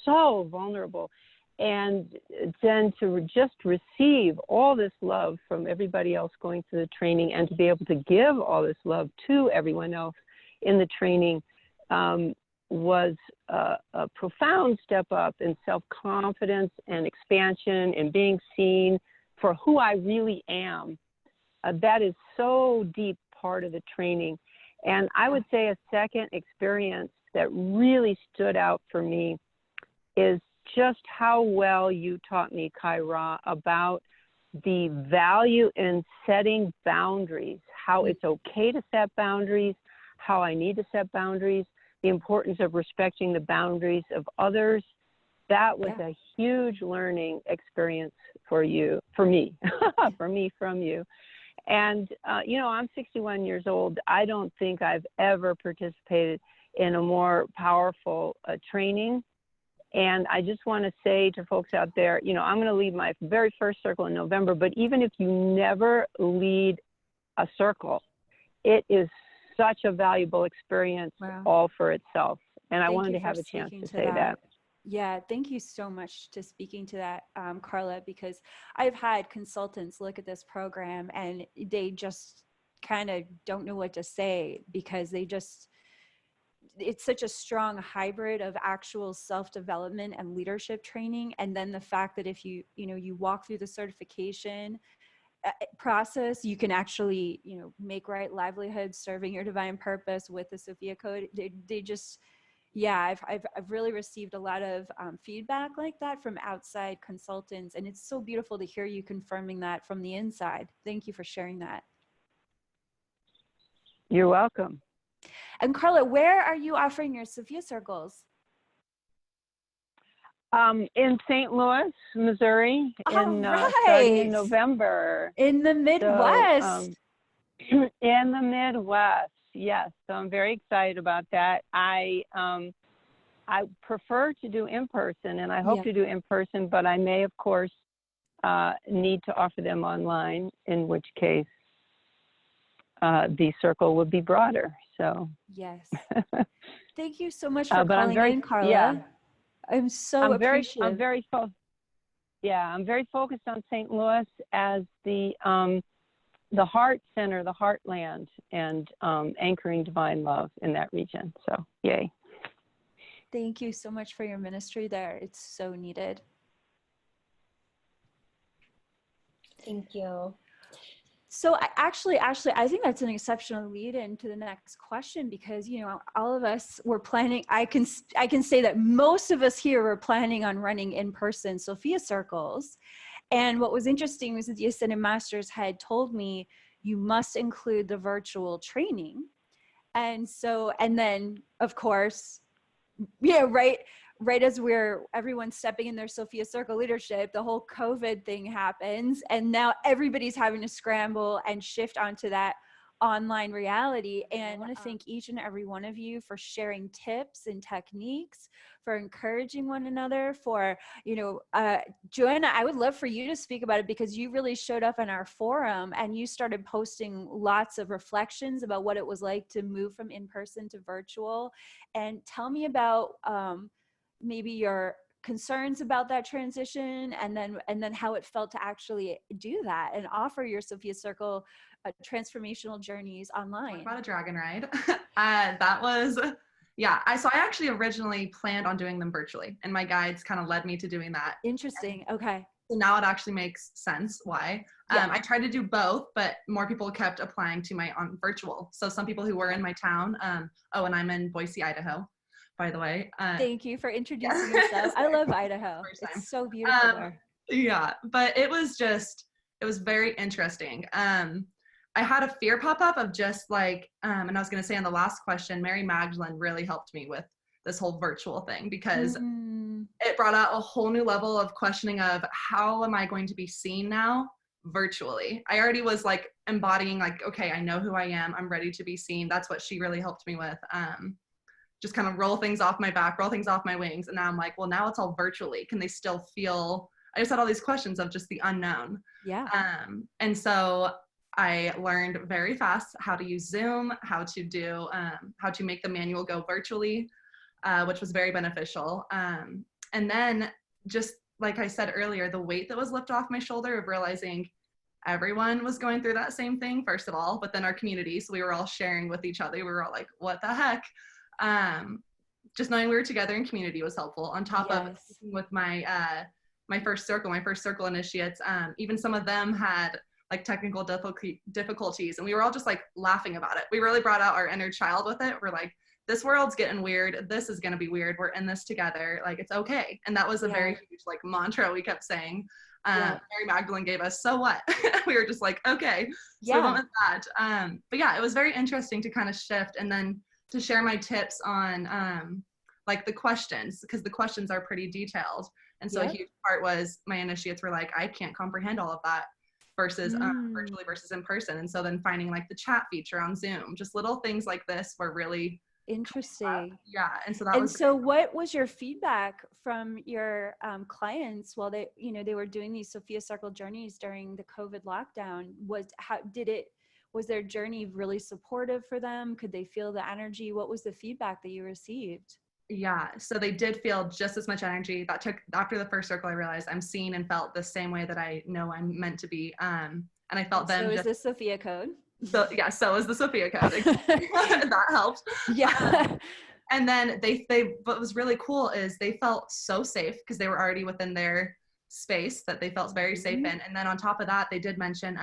so vulnerable. And then to just receive all this love from everybody else going through the training, and to be able to give all this love to everyone else in the training was a profound step up in self-confidence and expansion and being seen for who I really am. That is so deep part of the training. And I would say a second experience that really stood out for me is just how well you taught me, Kaia Ra, about the value in setting boundaries, how it's okay to set boundaries, how I need to set boundaries, the importance of respecting the boundaries of others. That was a huge learning experience for you, for me, from you. And, you know, I'm 61 years old. I don't think I've ever participated in a more powerful training. And I just want to say to folks out there, you know, I'm going to lead my very first circle in November, but even if you never lead a circle, it is such a valuable experience all for itself. And I wanted to have a chance to say that. Yeah, thank you so much to speaking to that, Carla, because I've had consultants look at this program and they just kind of don't know what to say, because it's such a strong hybrid of actual self-development and leadership training. And then the fact that if you walk through the certification process, you can actually, make right livelihood serving your divine purpose with the Sophia Code. They just, I've really received a lot of feedback like that from outside consultants. And it's so beautiful to hear you confirming that from the inside. Thank you for sharing that. You're welcome. And Carla, where are you offering your Sophia Circles? In St. Louis, Missouri, starting in November. In the Midwest. So, in the Midwest, yes. So I'm very excited about that. I prefer to do in person, and I hope to do in person, but I may, of course, need to offer them online, in which case the circle would be broader. So yes. Thank you so much for calling in, Carla. Yeah. I'm appreciative. I'm very focused on St. Louis as the heart center, the heartland, and anchoring divine love in that region. So, yay. Thank you so much for your ministry there. It's so needed. Thank you. So actually, I think that's an exceptional lead into the next question, because, you know, all of us were planning, I can say that most of us here were planning on running in-person Sophia circles. And what was interesting was that the Ascended Masters had told me, you must include the virtual training. And so, and then of course, yeah, right as everyone's stepping in their Sophia Circle leadership, the whole COVID thing happens. And now everybody's having to scramble and shift onto that online reality. And I want to thank each and every one of you for sharing tips and techniques, for encouraging one another, for, you know, Joanna, I would love for you to speak about it, because you really showed up in our forum and you started posting lots of reflections about what it was like to move from in-person to virtual. And tell me about maybe your concerns about that transition, and then how it felt to actually do that and offer your Sophia Circle transformational journeys online. Talk about a dragon ride. That was, yeah. So I actually originally planned on doing them virtually, and my guides kind of led me to doing that. Interesting. Okay. So now it actually makes sense why. Yeah. I tried to do both, but more people kept applying to my virtual. So some people who were in my town, and I'm in Boise, Idaho, by the way. Thank you for introducing yourself. I love Idaho. It's so beautiful there. Yeah, but it was very interesting. I had a fear pop up of just like, and I was going to say on the last question, Mary Magdalene really helped me with this whole virtual thing, because it brought out a whole new level of questioning of how am I going to be seen now virtually. I already was like embodying like, okay, I know who I am. I'm ready to be seen. That's what she really helped me with. Just kind of roll things off my back, roll things off my wings. And now I'm like, well, now it's all virtually. Can they still feel, I just had all these questions of just the unknown. Yeah. And so I learned very fast how to use Zoom, how to make the manual go virtually, which was very beneficial. And then just like I said earlier, the weight that was lifted off my shoulder of realizing everyone was going through that same thing, first of all, but then our community. So we were all sharing with each other. We were all like, what the heck? Just knowing we were together in community was helpful. On top of with my first circle initiates, even some of them had like technical difficulties, and we were all just like laughing about it. We really brought out our inner child with it. We're like, this world's getting weird. This is going to be weird. We're in this together. Like, it's okay. And that was a very huge like mantra we kept saying. Mary Magdalene gave us, so what? We were just like, okay. So we went with that. But yeah, it was very interesting to kind of shift, and then to share my tips on like the questions, because the questions are pretty detailed. And so a huge part was my initiates were like, I can't comprehend all of that versus virtually versus in person. And so then finding like the chat feature on Zoom, just little things like this were really interesting. Yeah. And so what was your feedback from your clients while they were doing these Sophia Circle journeys during the COVID lockdown? Was their journey really supportive for them? Could they feel the energy? What was the feedback that you received? Yeah, so they did feel just as much energy. That took, after the first circle, I realized I'm seen and felt the same way that I know I'm meant to be. And I felt them. So is the Sophia Code? So yeah, so is the Sophia Code. That helped. Yeah. And then what was really cool is they felt so safe because they were already within their space that they felt very safe in. And then on top of that, they did mention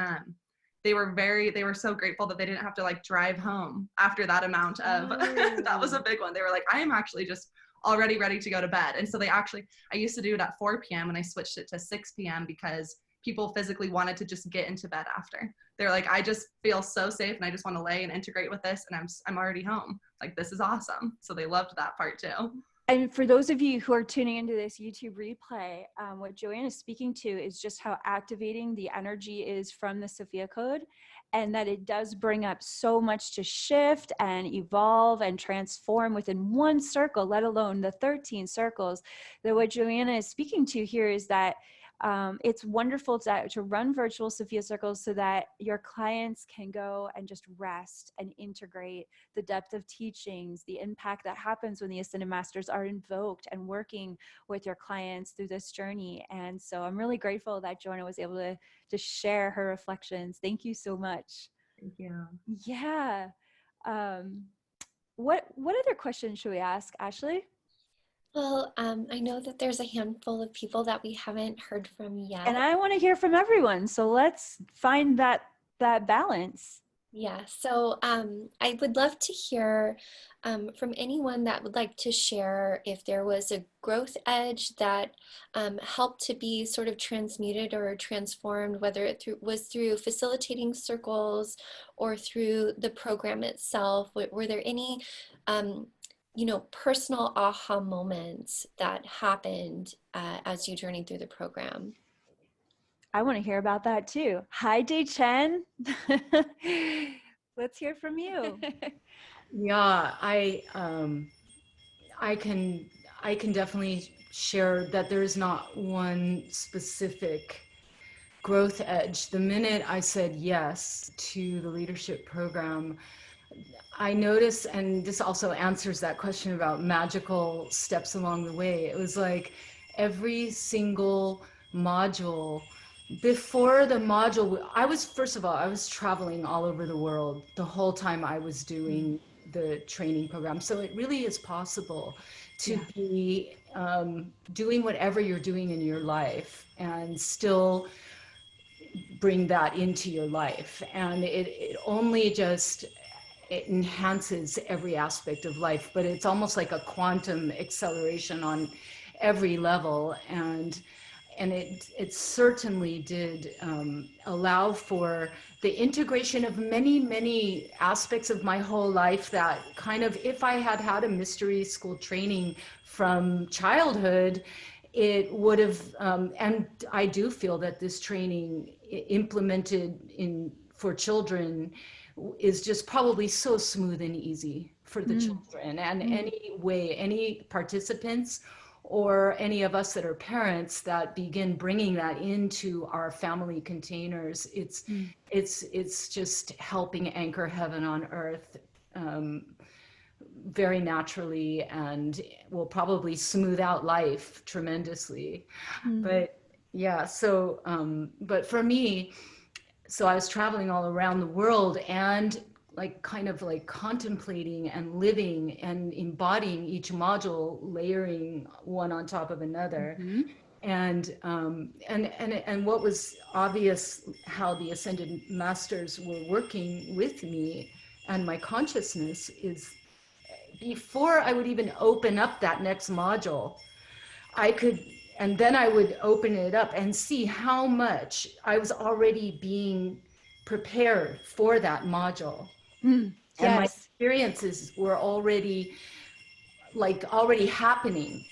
they were so grateful that they didn't have to like drive home after that amount of, that was a big one. They were like, I am actually just already ready to go to bed. And so I used to do it at 4 p.m. and I switched it to 6 p.m. because people physically wanted to just get into bed after. They're like, I just feel so safe and I just want to lay and integrate with this. And I'm already home. Like, this is awesome. So they loved that part too. And for those of you who are tuning into this YouTube replay, what Joanne is speaking to is just how activating the energy is from the Sophia Code, and that it does bring up so much to shift and evolve and transform within one circle, let alone the 13 circles. That what Joanna is speaking to here is that it's wonderful to run virtual Sophia Circles so that your clients can go and just rest and integrate the depth of teachings, the impact that happens when the Ascended Masters are invoked and working with your clients through this journey. And so I'm really grateful that Joanna was able to share her reflections. Thank you so much. Thank you. Yeah. What other questions should we ask, Ashley? Well, I know that there's a handful of people that we haven't heard from yet. And I want to hear from everyone. So let's find that balance. Yeah, so I would love to hear from anyone that would like to share if there was a growth edge that helped to be sort of transmuted or transformed, whether it was through facilitating circles or through the program itself. Were there any personal aha moments that happened as you journeyed through the program? I want to hear about that too. Hi, Day Chen. Let's hear from you. Yeah, I can definitely share that there's not one specific growth edge. The minute I said yes to the leadership program, I noticed, and this also answers that question about magical steps along the way. It was like every single module, before the module, I was traveling all over the world the whole time I was doing the training program. So it really is possible to be doing whatever you're doing in your life and still bring that into your life. And it only just, it enhances every aspect of life, but it's almost like a quantum acceleration on every level. And it certainly did allow for the integration of many, many aspects of my whole life that kind of, if I had had a mystery school training from childhood, it would have, and I do feel that this training implemented for children is just probably so smooth and easy for the children. And any participants or any of us that are parents that begin bringing that into our family containers, it's just helping anchor heaven on earth very naturally, and will probably smooth out life tremendously. But yeah, so but for me, so I was traveling all around the world and kind of contemplating and living and embodying each module, layering one on top of another. And what was obvious, how the Ascended Masters were working with me and my consciousness, is before I would even open up that next module, and then I would open it up and see how much I was already being prepared for that module. And my experiences were already happening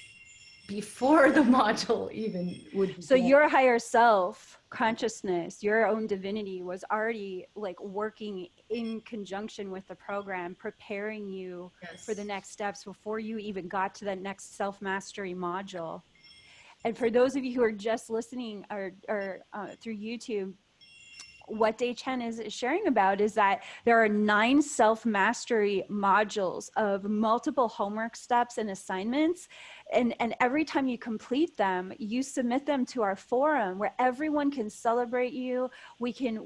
before the module even would begin. So your higher self consciousness, your own divinity, was already working in conjunction with the program, preparing you for the next steps before you even got to that next self-mastery module. And for those of you who are just listening or through YouTube, what Day Chen is sharing about is that there are 9 self-mastery modules of multiple homework steps and assignments. And every time you complete them, you submit them to our forum where everyone can celebrate you. We can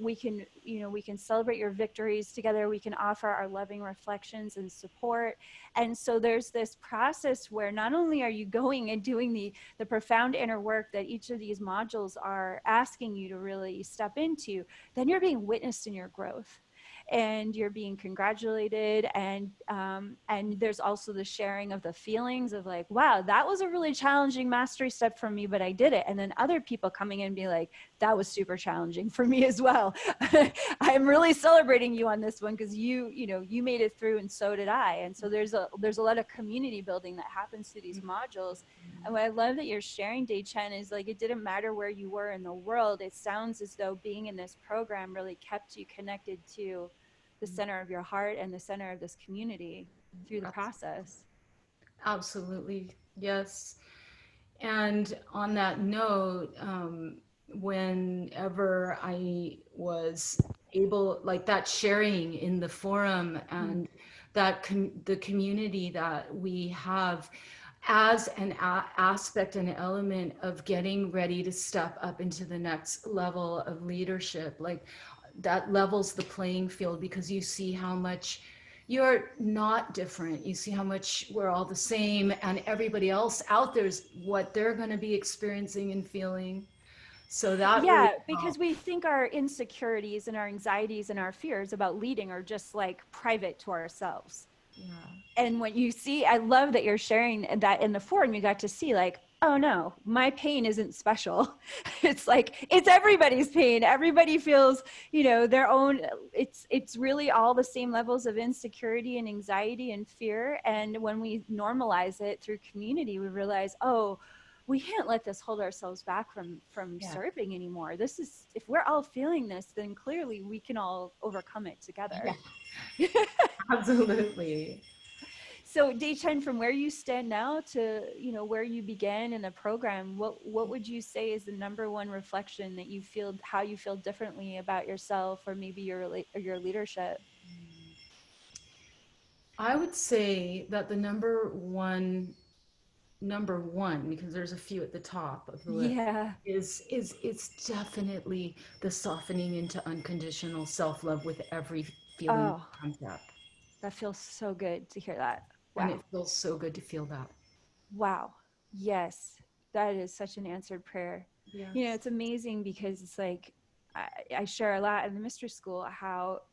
celebrate your victories together. We can offer our loving reflections and support. And so there's this process where not only are you going and doing the profound inner work that each of these modules are asking you to really step into, then you're being witnessed in your growth. And you're being congratulated, and there's also the sharing of the feelings of wow, that was a really challenging mastery step for me, but I did it. And then other people coming in and be like, that was super challenging for me as well. I'm really celebrating you on this one because you made it through, and so did I. And so there's a lot of community building that happens through these modules. And what I love that you're sharing, Day Chen, is it didn't matter where you were in the world. It sounds as though being in this program really kept you connected to the center of your heart and the center of this community through the process. Absolutely. Yes. And on that note, whenever I was able, like that sharing in the forum and that the community that we have as an aspect and element of getting ready to step up into the next level of leadership, like that levels the playing field, because you see how much you're not different. You see how much we're all the same, and everybody else out there's what they're going to be experiencing and feeling. So that Yeah, really because we think our insecurities and our anxieties and our fears about leading are just like private to ourselves. yeah. And when you see, I love that you're sharing that in the forum, you got to see like, oh no, my pain isn't special. It's like, it's everybody's pain. Everybody feels, their own, it's really all the same levels of insecurity and anxiety and fear. And when we normalize it through community, we realize, oh, we can't let this hold ourselves back from serving anymore. This is, if we're all feeling this, then clearly we can all overcome it together. Yeah. Absolutely. So Day-Chen, from where you stand now to, where you began in the program, what would you say is the number one reflection that you feel, how you feel differently about yourself or maybe your leadership? I would say that the number one, because there's a few at the top of the list, is it's definitely the softening into unconditional self-love with every feeling that comes up. That feels so good to hear that. Wow. And it feels so good to feel that. Wow. Yes. That is such an answered prayer. Yes. It's amazing because it's like, I share a lot in the mystery school how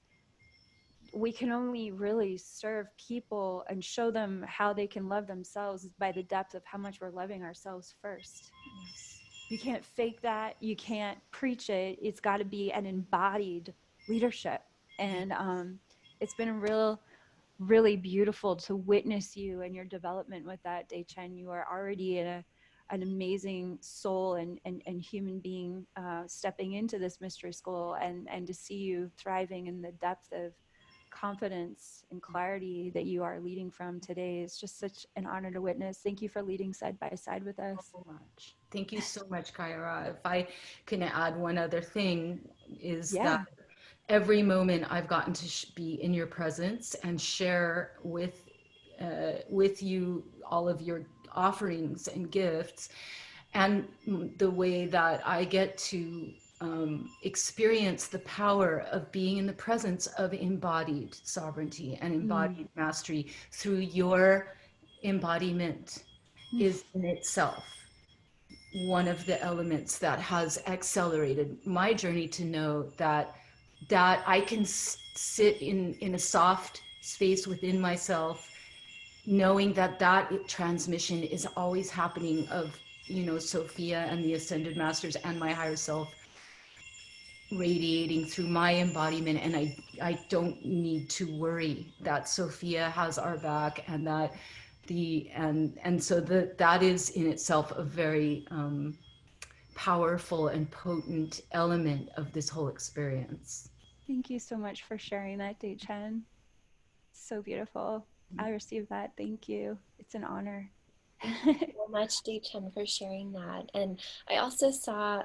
we can only really serve people and show them how they can love themselves by the depth of how much we're loving ourselves first. Yes. You can't fake that. You can't preach it. It's got to be an embodied leadership. And it's been really beautiful to witness you and your development with that, Day-Chen. You are already an amazing soul and human being stepping into this mystery school, and to see you thriving in the depth of confidence and clarity that you are leading from today is just such an honor to witness. Thank you for leading side by side with us. So much. Thank you so much, Kaia Ra. If I can add one other thing, is that every moment I've gotten to be in your presence and share with you all of your offerings and gifts, and the way that I get to experience the power of being in the presence of embodied sovereignty and embodied mastery through your embodiment is in itself one of the elements that has accelerated my journey to know that I can sit in a soft space within myself, knowing that transmission is always happening of, Sophia and the Ascended Masters and my higher self radiating through my embodiment. And I don't need to worry that Sophia has our back, and that so that is in itself a very powerful and potent element of this whole experience. Thank you so much for sharing that, Day-Chen. So beautiful. I received that. Thank you. It's an honor. Thank you so much, Day-Chen, for sharing that. And I also saw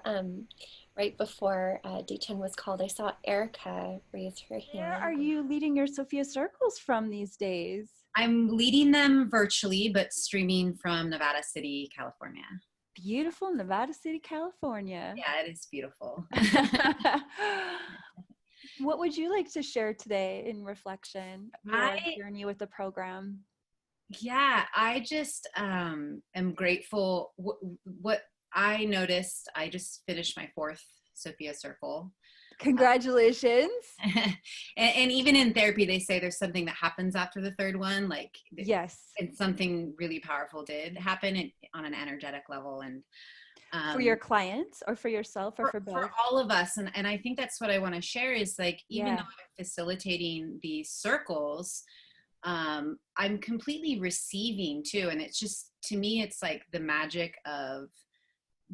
right before Day-Chen was called, I saw Erica raise her hand. Where are you leading your Sophia Circles from these days? I'm leading them virtually, but streaming from Nevada City, California. Beautiful Nevada City, California. Yeah, it is beautiful. What would you like to share today in reflection, your journey with the program? Yeah, I just am grateful. What I noticed, I just finished my 4th Sophia Circle. Congratulations. And even in therapy, they say there's something that happens after the 3rd one. Like, yes, and something really powerful did happen on an energetic level. And for your clients or for yourself or for both? For all of us. And I think that's what I want to share is like, even though I'm facilitating these circles, I'm completely receiving too. And it's just, to me, it's like the magic of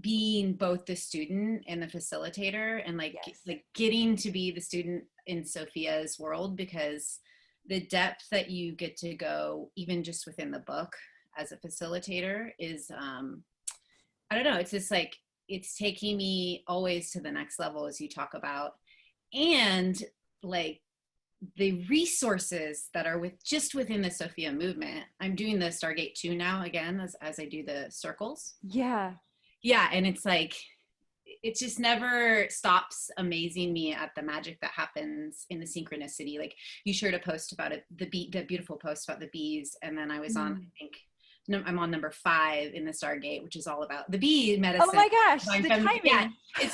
being both the student and the facilitator, and like getting to be the student in Sophia's world, because the depth that you get to go even just within the book as a facilitator is I don't know, it's just like, it's taking me always to the next level, as you talk about. And like the resources that are just within the Sophia movement. I'm doing the Stargate 2 now again, as I do the circles. Yeah. Yeah. And it's like, it just never stops amazing me at the magic that happens in the synchronicity. Like you shared a post about it, the beautiful post about the bees. And then I was on, I think, I'm on number 5 in the Stargate, which is all about the bee medicine. Oh my gosh, the timing. Yeah, it's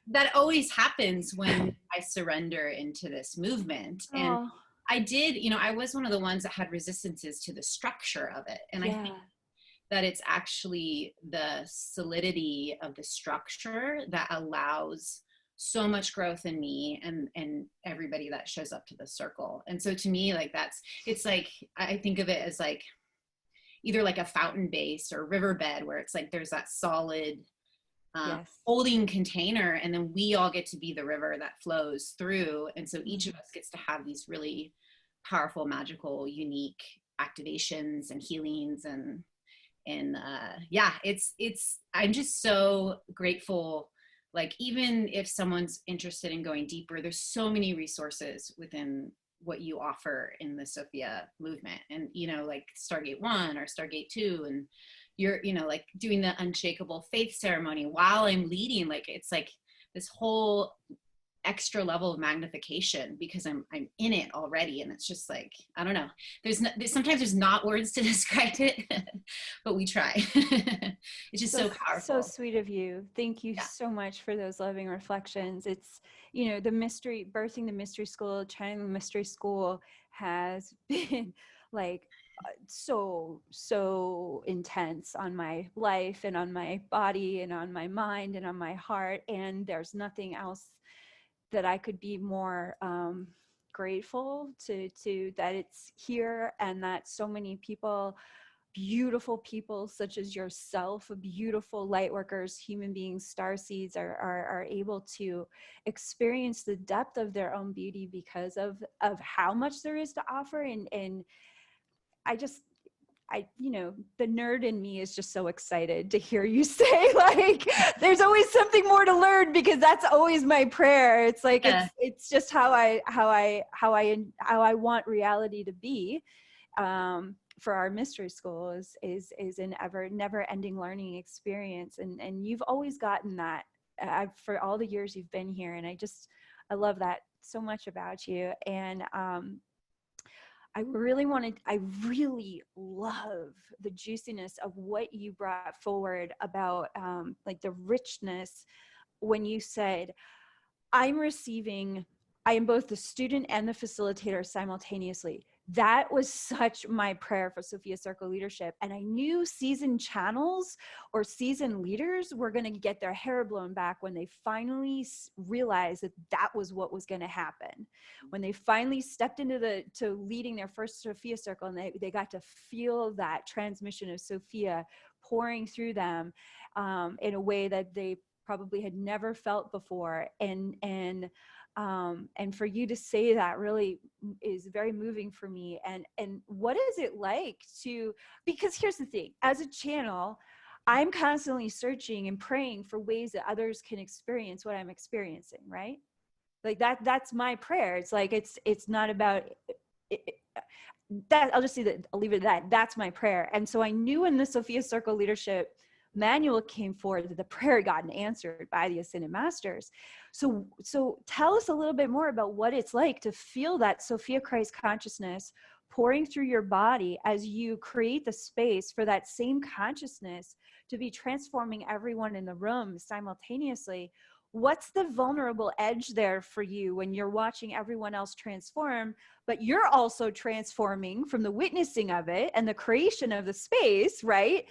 that always happens when I surrender into this movement. And I did, I was one of the ones that had resistances to the structure of it. And I think that it's actually the solidity of the structure that allows so much growth in me and everybody that shows up to the circle. And so to me, like it's like, I think of it as like either like a fountain base or riverbed, where it's like there's that solid holding container, and then we all get to be the river that flows through. And so each of us gets to have these really powerful, magical, unique activations and healings. And I'm just so grateful. Like, even if someone's interested in going deeper, there's so many resources within what you offer in the Sophia movement. And, like Stargate 1 or Stargate 2, and you're, like doing the unshakable faith ceremony while I'm leading, like, it's like this whole extra level of magnification because I'm in it already. And it's just like, I don't know, sometimes there's not words to describe it, but we try. It's just so powerful. So sweet of you. Thank you so much for those loving reflections. It's, birthing the mystery school, channeling the mystery school has been like so intense on my life and on my body and on my mind and on my heart. And there's nothing else that I could be more grateful to that it's here, and that so many people, beautiful people such as yourself, beautiful light workers, human beings, starseeds, are able to experience the depth of their own beauty because of how much there is to offer. And the nerd in me is just so excited to hear you say, like, there's always something more to learn, because that's always my prayer. It's like, it's just how I want reality to be. For our mystery school is an never ending learning experience. And you've always gotten that for all the years you've been here. And I love that so much about you. And, I really love the juiciness of what you brought forward about like the richness when you said, I am both the student and the facilitator simultaneously. That was such my prayer for Sophia Circle leadership. And I knew seasoned channels or seasoned leaders were going to get their hair blown back when they finally realized that was what was going to happen. When they finally stepped into to leading their first Sophia Circle, and they got to feel that transmission of Sophia pouring through them in a way that they probably had never felt before. And for you to say that really is very moving for me. And what is it like because here's the thing, as a channel, I'm constantly searching and praying for ways that others can experience what I'm experiencing, right? Like that's my prayer. It's like, it's not about that. I'll just say that, I'll leave it at that. That's my prayer. And so I knew when the Sophia Circle leadership manual came forward that the prayer had gotten answered by the Ascended Masters. So tell us a little bit more about what it's like to feel that Sophia Christ consciousness pouring through your body as you create the space for that same consciousness to be transforming everyone in the room simultaneously. What's the vulnerable edge there for you when you're watching everyone else transform, but you're also transforming from the witnessing of it and the creation of the space, right?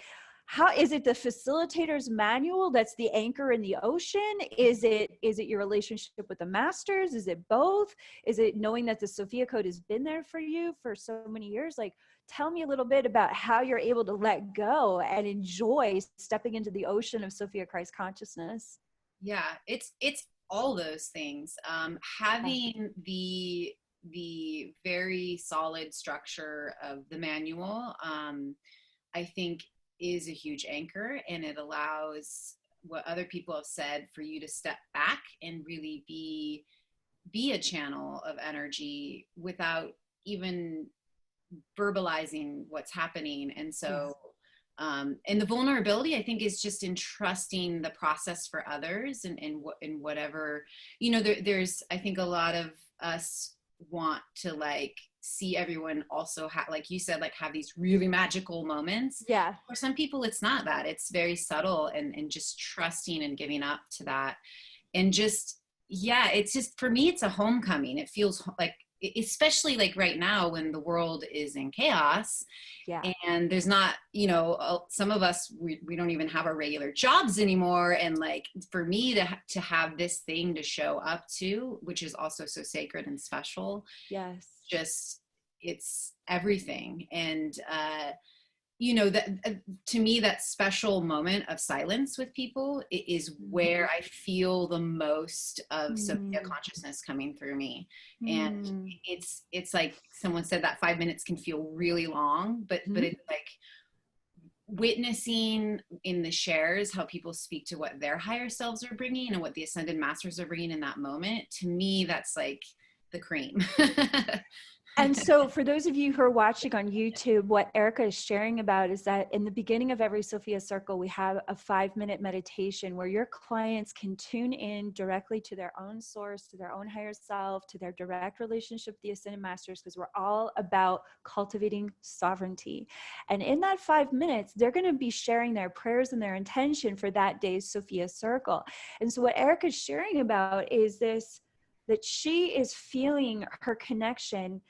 How is it the facilitator's manual that's the anchor in the ocean? Is it your relationship with the masters? Is it both? Is it knowing that the Sophia Code has been there for you for so many years? Like, tell me a little bit about how you're able to let go and enjoy stepping into the ocean of Sophia Christ consciousness. Yeah, it's all those things. Having the very solid structure of the manual, I think is a huge anchor, and it allows what other people have said for you to step back and really be a channel of energy without even verbalizing what's happening. And so and the vulnerability, I think, is just in trusting the process for others, and in whatever, you know, there's, I think a lot of us want to like see everyone also like you said, like have these really magical moments. Yeah. For some people, it's not that. It's very subtle, and just trusting and giving up to that. And just, yeah, it's just, for me, it's a homecoming. It feels like, especially like right now when the world is in chaos, and there's not, you know, some of us, we don't even have our regular jobs anymore. And like, for me to have this thing to show up to, which is also so sacred and special. Yes. Just, it's everything. And, you know, that to me, that special moment of silence with people is where I feel the most of Sophia consciousness coming through me. And it's like someone said that 5 minutes can feel really long, but it's like witnessing in the shares how people speak to what their higher selves are bringing and what the ascended masters are bringing in that moment. To me, that's like the cream. And so for those of you who are watching on YouTube, what Erica is sharing about is that in the beginning of every Sophia Circle, we have a 5-minute meditation where your clients can tune in directly to their own source, to their own higher self, to their direct relationship with the Ascended Masters, because we're all about cultivating sovereignty. And in that 5 minutes, they're going to be sharing their prayers and their intention for that day's Sophia Circle. And so what Erica is sharing about is this, that she is feeling her connection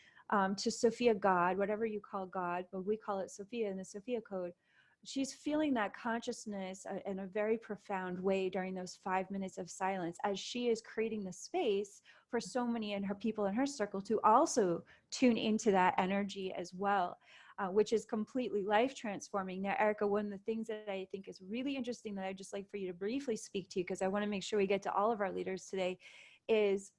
to Sophia God, whatever you call God, but we call it Sophia in the Sophia Code. She's feeling that consciousness in a very profound way during those 5 minutes of silence, as she is creating the space for so many in her people in her circle to also tune into that energy as well, which is completely life transforming. Now, Erica, one of the things that I think is really interesting that I'd just like for you to briefly speak to, because I want to make sure we get to all of our leaders today, is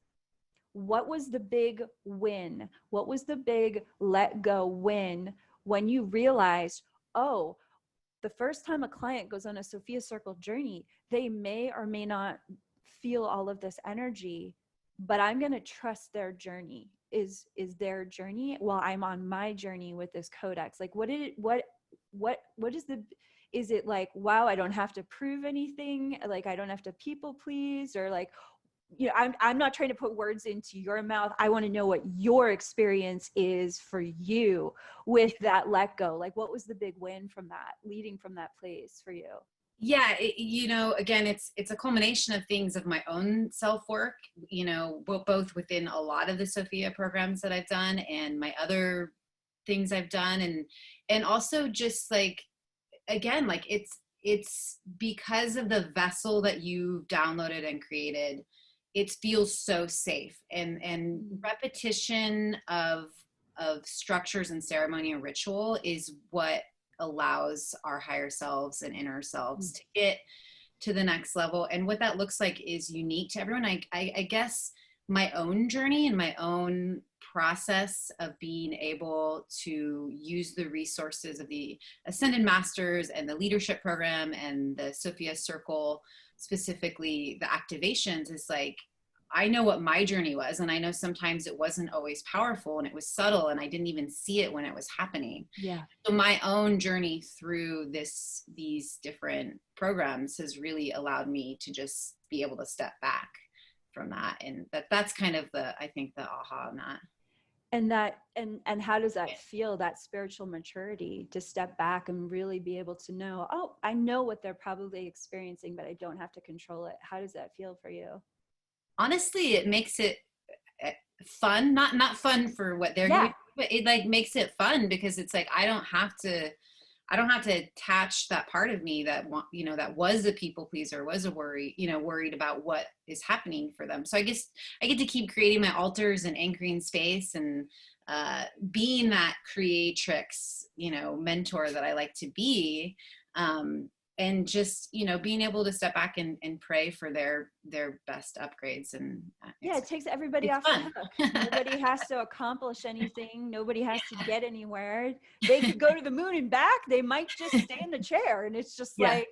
what was the big win? What was the big let go win when you realized, oh, the first time a client goes on a Sophia Circle journey, they may or may not feel all of this energy, but I'm going to trust their journey is their journey while I'm on my journey with this codex. Like, what is the, is it like, wow, I don't have to prove anything. Like, I don't have to people please, or like, you know, I'm not trying to put words into your mouth. I want to know what your experience is for you with that let go. Like, what was the big win from that, leading from that place for you? Yeah, you know, again, it's a culmination of things of my own self-work, you know, both within a lot of the Sophia programs that I've done and my other things I've done. And also just like, again, like it's because of the vessel that you've downloaded and created, it feels so safe, and repetition of structures and ceremony and ritual is what allows our higher selves and inner selves to get to the next level. And what that looks like is unique to everyone. I guess my own journey and my own process of being able to use the resources of the Ascended Masters and the leadership program and the Sophia Circle, specifically the activations, is like, I know what my journey was, and I know sometimes it wasn't always powerful and it was subtle and I didn't even see it when it was happening. Yeah. So my own journey through these different programs has really allowed me to just be able to step back from that. And that's kind of I think the aha on that. And that, and how does that feel, that spiritual maturity, to step back and really be able to know, oh, I know what they're probably experiencing, but I don't have to control it. How does that feel for you? Honestly, it makes it fun, not fun for what they're doing, but it like makes it fun because it's like, I don't have to attach that part of me that, you know, that was a people pleaser, was a worried about what is happening for them. So I guess I get to keep creating my altars and anchoring space and being that creatrix, you know, mentor that I like to be. and just, you know, being able to step back and pray for their best upgrades. And yeah, it takes everybody off fun. the hook. Nobody has to accomplish anything. Nobody has to get anywhere. They could go to the moon and back. They might just stay in the chair. And it's just like,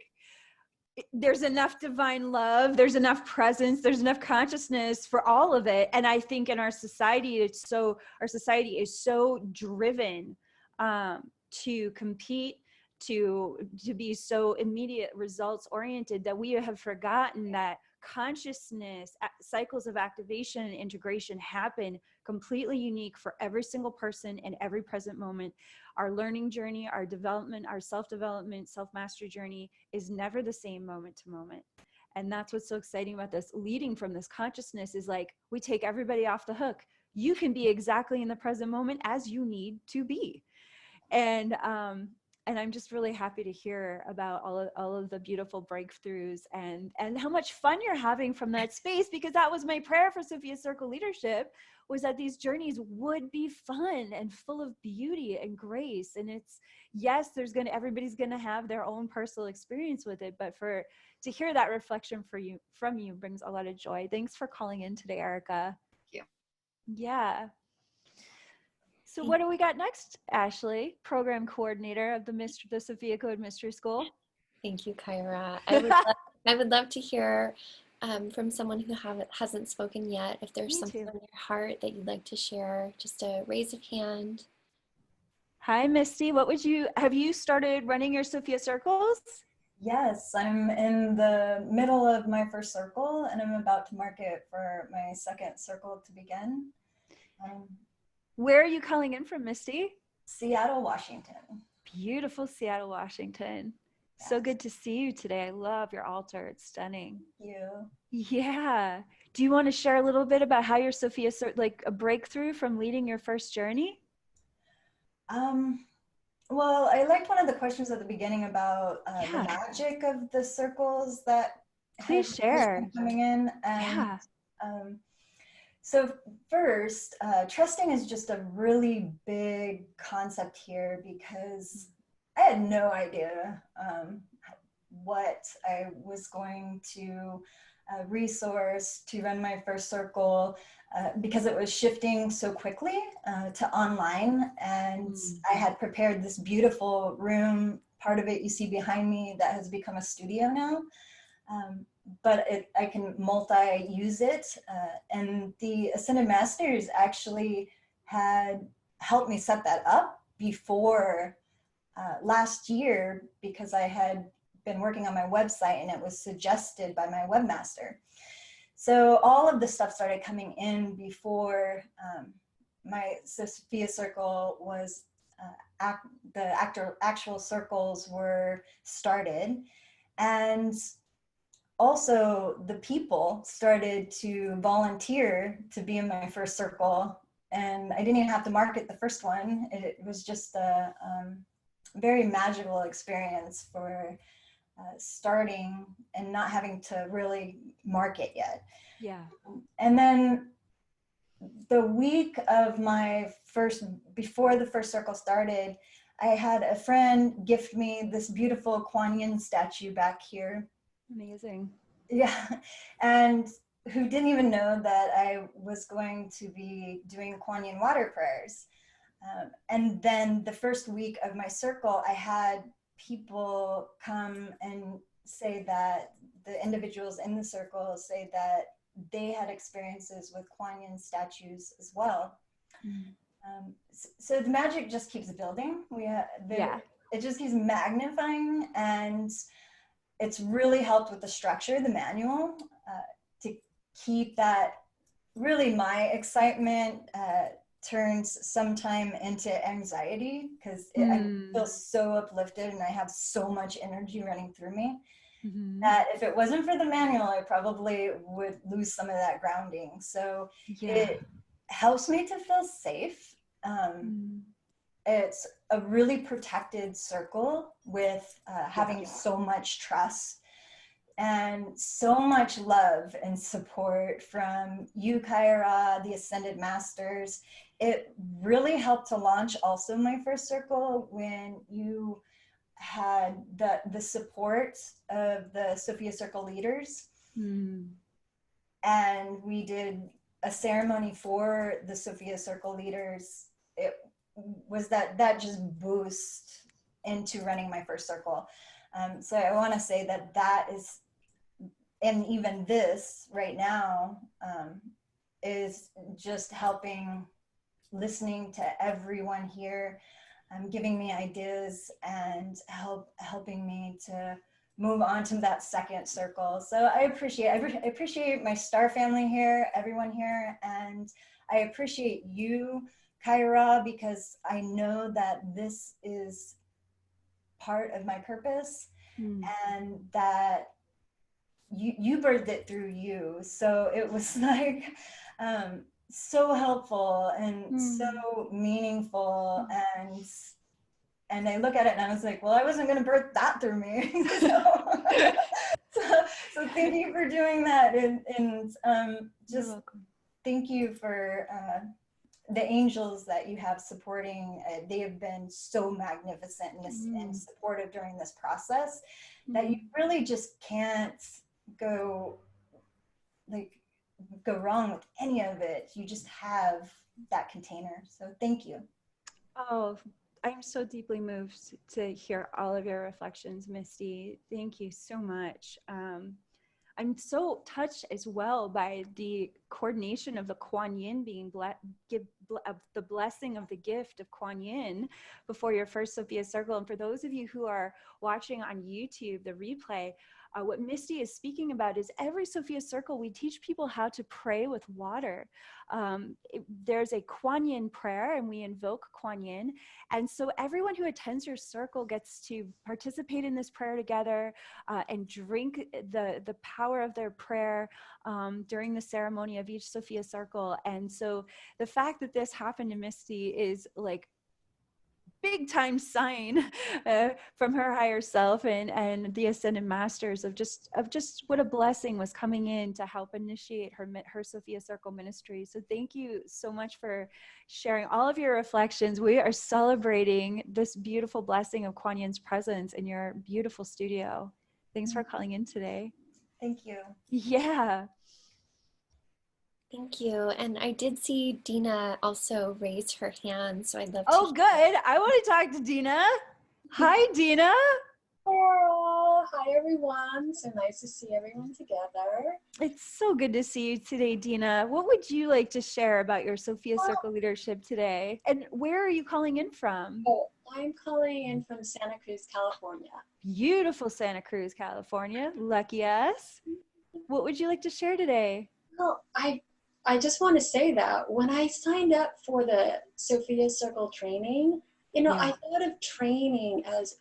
there's enough divine love, there's enough presence, there's enough consciousness for all of it. And I think in our society, our society is so driven to compete, to be so immediate results oriented, that we have forgotten that consciousness cycles of activation and integration happen completely unique for every single person in every present moment. Our learning journey, our development, our self-development, self-mastery journey is never the same moment to moment. And that's what's so exciting about this. Leading from this consciousness is like, we take everybody off the hook. You can be exactly in the present moment as you need to be. And I'm just really happy to hear about all of the beautiful breakthroughs and how much fun you're having from that space, because that was my prayer for Sophia Circle Leadership, was that these journeys would be fun and full of beauty and grace. And it's, yes, everybody's gonna have their own personal experience with it, but to hear that reflection from you brings a lot of joy. Thanks for calling in today, Erica. Thank you. Yeah. So what do we got next, Ashley, program coordinator of the Sophia Code Mystery School? Thank you, Kaia Ra. I would love to hear from someone who hasn't spoken yet. If there's something on your heart that you'd like to share, just a raise of hand. Hi, Misty. Have you started running your Sophia Circles? Yes, I'm in the middle of my first circle, and I'm about to mark it for my second circle to begin. Where are you calling in from, Misty? Seattle, Washington. Beautiful Seattle, Washington. Yes. So good to see you today. I love your altar. It's stunning. Thank you. Yeah. Do you want to share a little bit about how your Sophia, like a breakthrough from leading your first journey? Well, I liked one of the questions at the beginning about the magic of the circles that please share coming in. And so first, trusting is just a really big concept here, because I had no idea what I was going to resource to run my first circle, because it was shifting so quickly to online. And I had prepared this beautiful room, part of it you see behind me, that has become a studio now. But I can multi-use it. And the Ascended Masters actually had helped me set that up before last year, because I had been working on my website and it was suggested by my webmaster. So all of the stuff started coming in before my Sophia Circle was, the actual circles were started. And also the people started to volunteer to be in my first circle, and I didn't even have to market the first one. It was just a very magical experience for starting and not having to really market yet. Yeah. And then the week of before the first circle started, I had a friend gift me this beautiful Kuan Yin statue back here. Amazing. Yeah, and who didn't even know that I was going to be doing Kuan Yin water prayers. And then the first week of my circle, I had people come and say that the individuals in the circle say that they had experiences with Kuan Yin statues as well. So the magic just keeps building. It just keeps magnifying, and it's really helped with the structure, the manual, to keep that. Really, my excitement turns sometime into anxiety, because I feel so uplifted and I have so much energy running through me that if it wasn't for the manual, I probably would lose some of that grounding. So it helps me to feel safe. It's a really protected circle with having so much trust and so much love and support from you, Kaia Ra, the Ascended Masters. It really helped to launch also my first circle when you had the support of the Sophia Circle Leaders. And we did a ceremony for the Sophia Circle Leaders. It was that just boost into running my first circle. So I want to say that is, and even this right now, is just helping, listening to everyone here, giving me ideas and helping me to move on to that second circle. So I appreciate my star family here, everyone here, and I appreciate you, Kaia Ra, because I know that this is part of my purpose, and that you birthed it through you. So it was like so helpful and so meaningful, and I look at it and I was like, well, I wasn't going to birth that through me. So thank you for doing that, and just thank you for the angels that you have supporting. They have been so magnificent and supportive during this process that you really just can't go wrong with any of it. You just have that container. So thank you. Oh, I'm so deeply moved to hear all of your reflections, Misty. Thank you so much. I'm so touched as well by the coordination of the Kuan Yin being the blessing of the gift of Kuan Yin before your first Sophia Circle. And for those of you who are watching on YouTube, the replay, what Misty is speaking about is every Sophia Circle, we teach people how to pray with water. There's a Kuan Yin prayer, and we invoke Kuan Yin. And so everyone who attends your circle gets to participate in this prayer together and drink the power of their prayer during the ceremony of each Sophia Circle. And so the fact that this happened to Misty is like big time sign from her higher self and the ascended masters of just what a blessing was coming in to help initiate her Sophia Circle ministry. So thank you so much for sharing all of your reflections. We are celebrating this beautiful blessing of Kuan Yin's presence in your beautiful studio. Thanks for calling in today. Thank you. Yeah. Thank you. And I did see Dina also raise her hand, so I'd love to. Oh, good. I want to talk to Dina. Hi, Dina. Hello. Hi, everyone. So nice to see everyone together. It's so good to see you today, Dina. What would you like to share about your Sophia Circle leadership today? And where are you calling in from? Oh, I'm calling in from Santa Cruz, California. Beautiful Santa Cruz, California. Lucky us. What would you like to share today? Well, I just want to say that when I signed up for the Sophia Circle training, I thought of training as,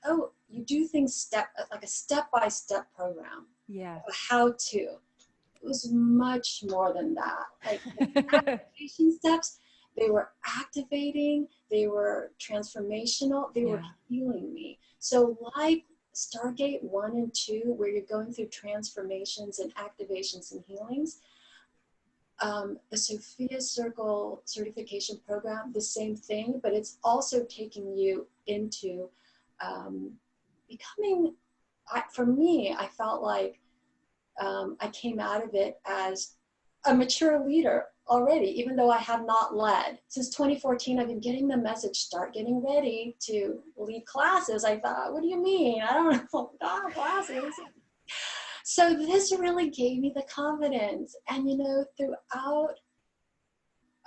you do things like a step-by-step program. Yeah. How to. It was much more than that. Like the activation steps, they were activating, they were transformational, they were healing me. So like Stargate 1 and 2, where you're going through transformations and activations and healings, the Sophia Circle certification program, the same thing, but it's also taking you into becoming, for me, I felt like I came out of it as a mature leader already, even though I have not led. Since 2014, I've been getting the message, start getting ready to lead classes. I thought, what do you mean? I don't know, classes. So this really gave me the confidence. And, throughout,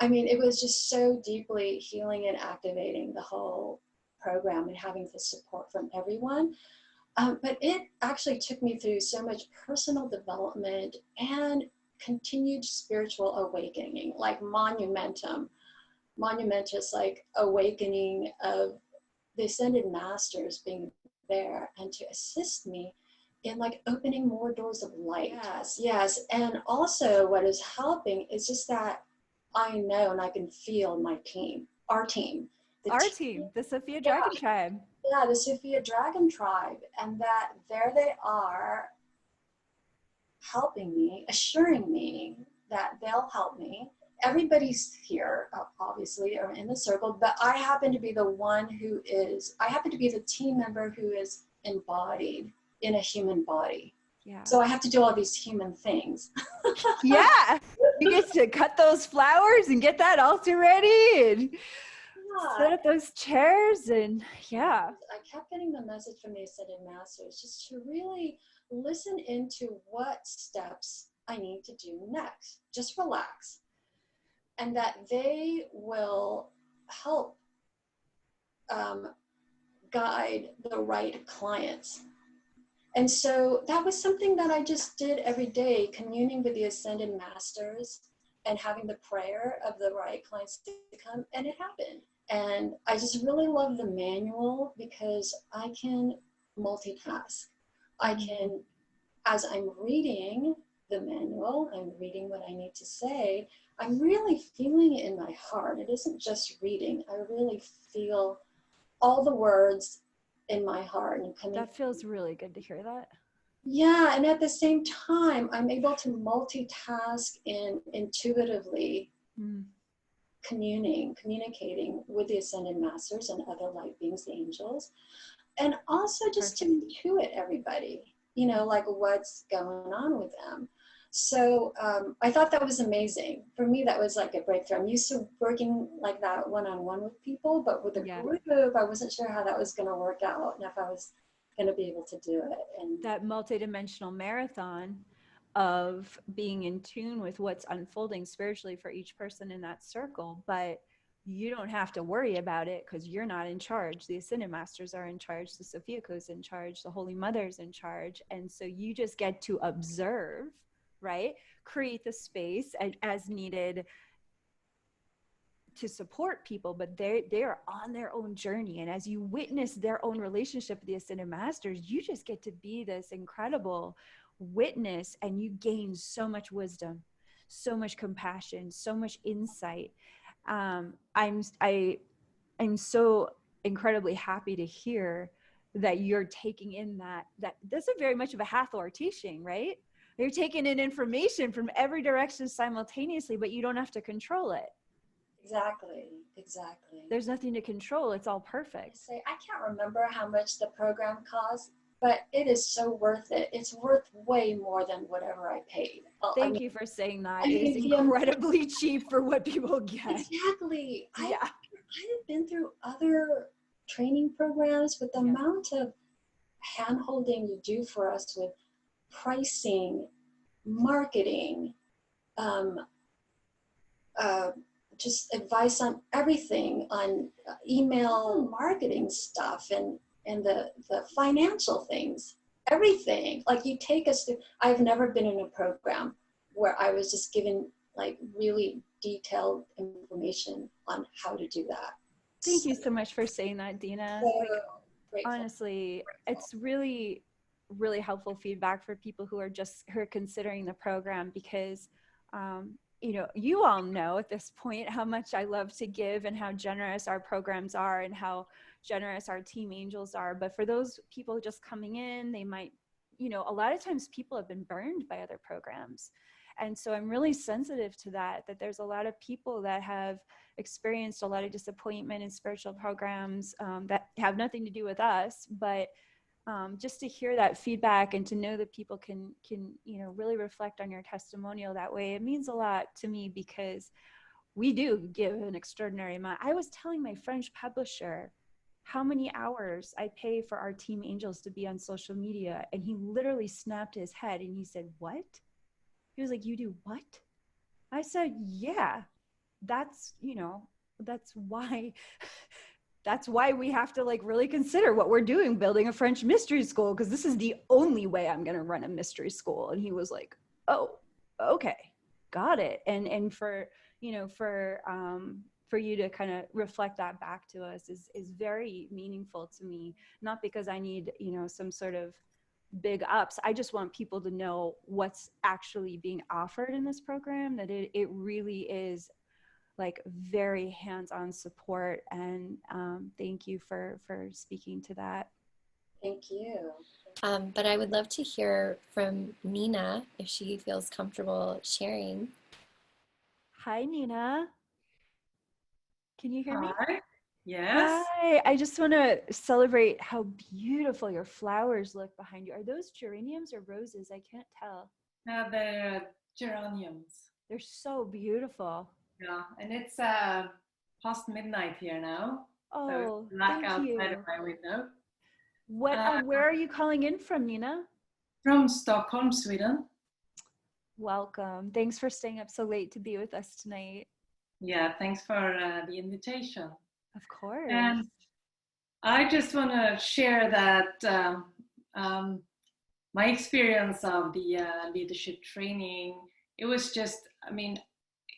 it was just so deeply healing and activating the whole program and having the support from everyone. But it actually took me through so much personal development and continued spiritual awakening, like monumentous, like awakening of the ascended masters being there and to assist me in like opening more doors of light. Yes. And also what is helping is just that I know and I can feel my team, our team. The Sophia Dragon Tribe. Yeah, the Sophia Dragon Tribe. And that there they are helping me, assuring me that they'll help me everybody's here, obviously, or in the circle, but I happen to be the team member who is embodied in a human body. Yeah. So I have to do all these human things. Yeah. You get to cut those flowers and get that altar ready and set up those chairs, and yeah. I kept getting the message from the Ascended Masters just to really listen into what steps I need to do next. Just relax. And that they will help guide the right clients. And so that was something that I just did every day, communing with the Ascended Masters and having the prayer of the right clients to come, and it happened. And I just really love the manual because I can multitask. I can, as I'm reading the manual, I'm reading what I need to say, I'm really feeling it in my heart. It isn't just reading. I really feel all the words in my heart. And coming. That feels really good to hear that. Yeah, and at the same time, I'm able to multitask in intuitively communicating with the Ascended Masters and other light beings, the angels, and also just to intuit everybody, you know, like what's going on with them. So I thought that was amazing. For me, that was like a breakthrough. I'm used to working like that one-on-one with people, but with a group, I wasn't sure how that was going to work out and if I was going to be able to do it. And that multidimensional marathon of being in tune with what's unfolding spiritually for each person in that circle, but you don't have to worry about it because you're not in charge. The Ascended Masters are in charge. The Sophia Code's in charge. The Holy Mother's in charge. And so you just get to observe, right? Create the space as needed to support people, but they are on their own journey. And as you witness their own relationship with the Ascended Masters, you just get to be this incredible witness, and you gain so much wisdom, so much compassion, so much insight. I'm so incredibly happy to hear that you're taking in that that's a very much of a Hathor teaching, right? You're taking in information from every direction simultaneously, but you don't have to control it. Exactly. There's nothing to control. It's all perfect. I can't remember how much the program cost, but it is so worth it. It's worth way more than whatever I paid. Thank you for saying that. It is incredibly cheap for what people get. Exactly. I have been through other training programs, but the amount of hand-holding you do for us with pricing, marketing, just advice on everything, on email marketing stuff and the financial things, everything. Like you take us through, I've never been in a program where I was just given like really detailed information on how to do that. Thank you so much for saying that, Dina. So honestly, it's really, really helpful feedback for people who are considering the program, because you know, you all know at this point how much I love to give and how generous our programs are and how generous our team angels are. But for those people just coming in, they might, you know, a lot of times people have been burned by other programs. And so I'm really sensitive to that there's a lot of people that have experienced a lot of disappointment in spiritual programs that have nothing to do with us, but just to hear that feedback and to know that people can, you know, really reflect on your testimonial that way, it means a lot to me, because we do give an extraordinary amount. I was telling my French publisher how many hours I pay for our team angels to be on social media, and he literally snapped his head and he said, "What?" He was like, "You do what?" I said, "Yeah, that's, you know, that's why we have to like really consider what we're doing, building a French mystery school, because this is the only way I'm going to run a mystery school." And he was like, "Oh, okay, got it." And for, you know, for you to kind of reflect that back to us is very meaningful to me. Not because I need, you know, some sort of big ups. I just want people to know what's actually being offered in this program, that it really is like very hands-on support. And thank you for speaking to that. Thank you. But I would love to hear from Nina if she feels comfortable sharing. Hi, Nina. Can you hear me? Hi. Yes. Hi. I just want to celebrate how beautiful your flowers look behind you. Are those geraniums or roses? I can't tell. They're geraniums. They're so beautiful. Yeah, and it's past midnight here now. Oh, so it's black thank outside you. of my window. Where are you calling in from, Nina? From Stockholm, Sweden. Welcome. Thanks for staying up so late to be with us tonight. Yeah, thanks for the invitation. Of course. And I just want to share that my experience of the leadership training, it was just, I mean,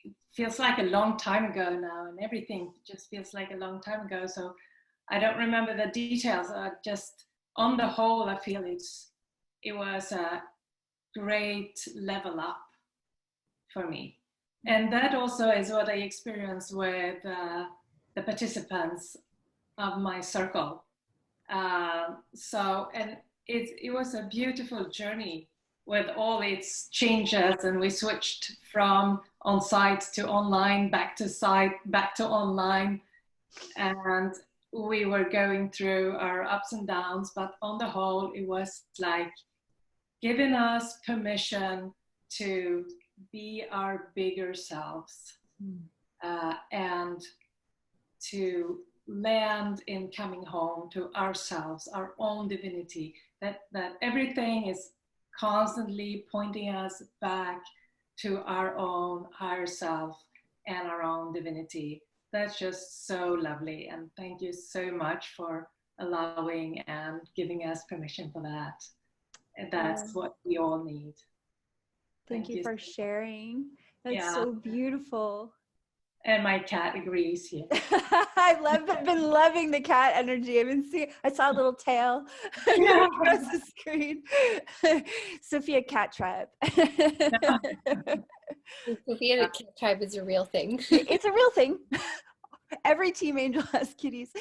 it feels like a long time ago now, and everything just feels like a long time ago. So I don't remember the details. Just on the whole, I feel it was a great level up for me. And that also is what I experienced with the participants of my circle. And it was a beautiful journey with all its changes, and we switched from on-site to online, back to site, back to online, and we were going through our ups and downs, but on the whole, it was like giving us permission to be our bigger selves and to land in coming home to ourselves, our own divinity, that everything is constantly pointing us back to our own higher self and our own divinity. That's just so lovely. And thank you so much for allowing and giving us permission for that. And that's what we all need. Thank you for sharing. That's so beautiful. And my cat agrees here. I've been loving the cat energy. I saw a little tail across the screen. Sophia Cat Tribe. Sophia Cat Tribe is a real thing. It's a real thing. Every team angel has kitties.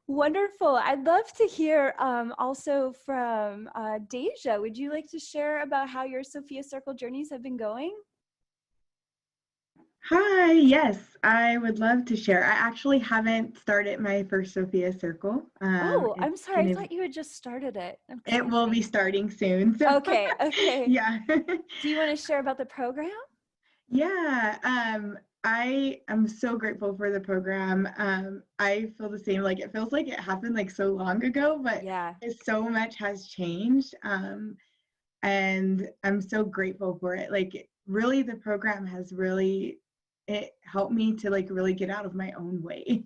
Wonderful. I'd love to hear also from Deja. Would you like to share about how your Sophia Circle journeys have been going? Hi, yes, I would love to share. I actually haven't started my first Sophia Circle. I'm sorry. I thought you had just started it. It will be starting soon. So. Okay. Yeah. Do you want to share about the program? Yeah, I am so grateful for the program. I feel the same. Like it feels like it happened like so long ago, but so much has changed. And I'm so grateful for it. Like really, the program has it helped me to like really get out of my own way.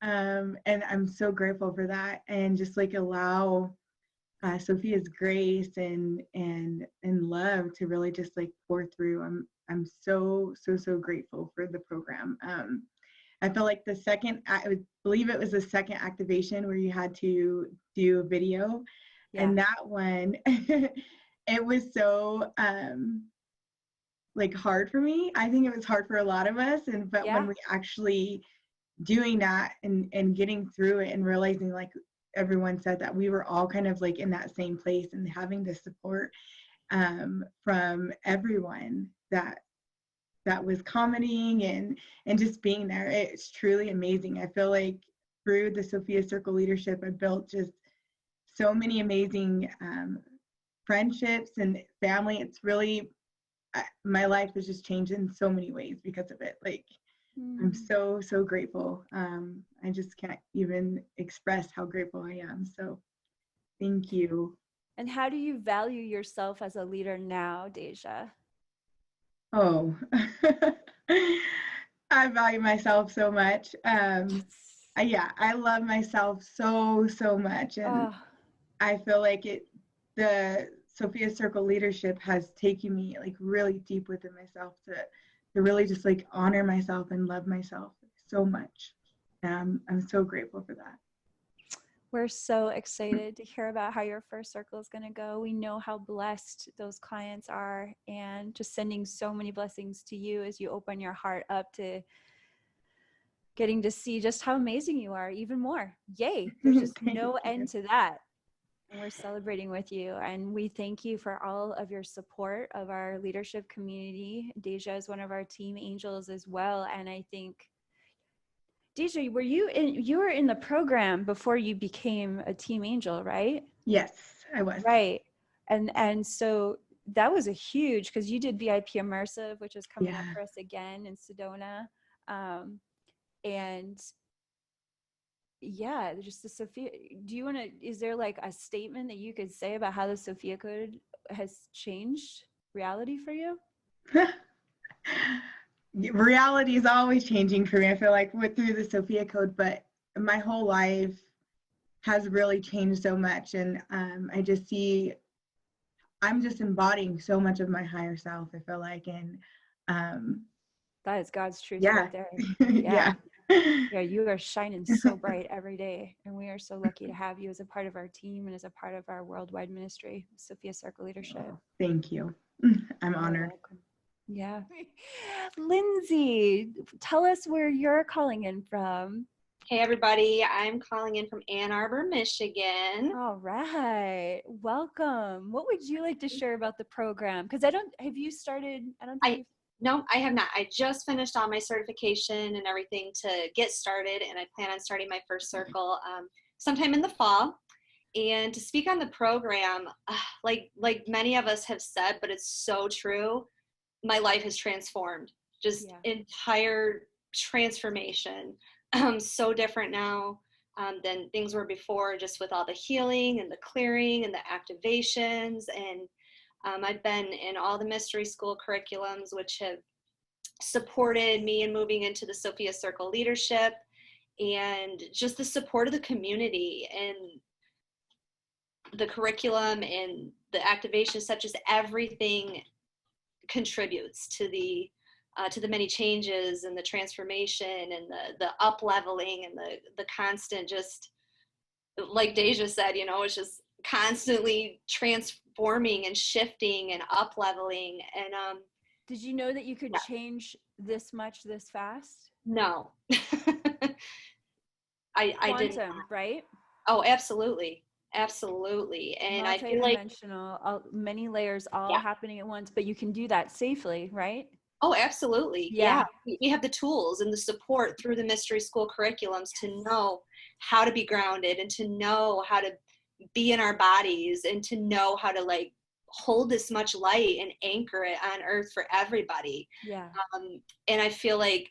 And I'm so grateful for that, and just like allow Sophia's grace and love to really just like pour through. I'm so grateful for the program. I felt like I believe it was the second activation where you had to do a video, and that one it was so like hard for me. I think it was hard for a lot of us, but when we actually doing that and getting through it and realizing, like everyone said, that we were all kind of like in that same place and having the support from everyone that was commenting and just being there. It's truly amazing. I feel like through the Sophia Circle leadership, I built just so many amazing friendships and family. It's really, my life has just changed in so many ways because of it. Like, I'm so grateful. I just can't even express how grateful I am. So thank you. And how do you value yourself as a leader now, Deja? Oh, I value myself so much. I love myself so much. And I feel like the Sophia Circle leadership has taken me like really deep within myself to really just like honor myself and love myself so much. I'm so grateful for that. We're so excited to hear about how your first circle is going to go. We know how blessed those clients are, and just sending so many blessings to you as you open your heart up to getting to see just how amazing you are even more. Yay. There's just no end to that. And we're celebrating with you. And we thank you for all of your support of our leadership community. Deja is one of our team angels as well. And I think, Deja, you were in the program before you became a team angel, right? Yes, I was. Right. And so that was a huge, because you did VIP Immersive, which is coming up for us again in Sedona. And yeah, just the Sophia, is there like a statement that you could say about how the Sophia Code has changed reality for you? Reality is always changing for me. I feel like through the Sophia Code, but my whole life has really changed so much. And I just see, I'm just embodying so much of my higher self, I feel like. And that is God's truth yeah. right there. Yeah. Yeah, you are shining so bright every day. And we are so lucky to have you as a part of our team and as a part of our worldwide ministry, Sophia Circle Leadership. Thank you. I'm honored. Yeah. Lindsay, tell us where you're calling in from. Hey everybody, I'm calling in from Ann Arbor, Michigan. All right. Welcome. What would you like to share about the program? Because have you started? No, I have not. I just finished all my certification and everything to get started, and I plan on starting my first circle sometime in the fall. And to speak on the program, like many of us have said, but it's so true, my life has transformed. Just entire transformation. So different now than things were before, just with all the healing and the clearing and the activations. And I've been in all the mystery school curriculums, which have supported me in moving into the Sophia Circle leadership, and just the support of the community and the curriculum and the activations, such as everything contributes to the many changes and the transformation and the up leveling and the constant, just like Deja said, it's just constantly transforming and shifting and up leveling. And did you know that you could change this much this fast? No. I didn't. Right? Oh, absolutely. Absolutely. And I feel like many layers all happening at once, but you can do that safely, right? Oh, absolutely. Yeah. We have the tools and the support through the mystery school curriculums to know how to be grounded and to know how to be in our bodies and to know how to hold this much light and anchor it on earth for everybody. Yeah. And I feel like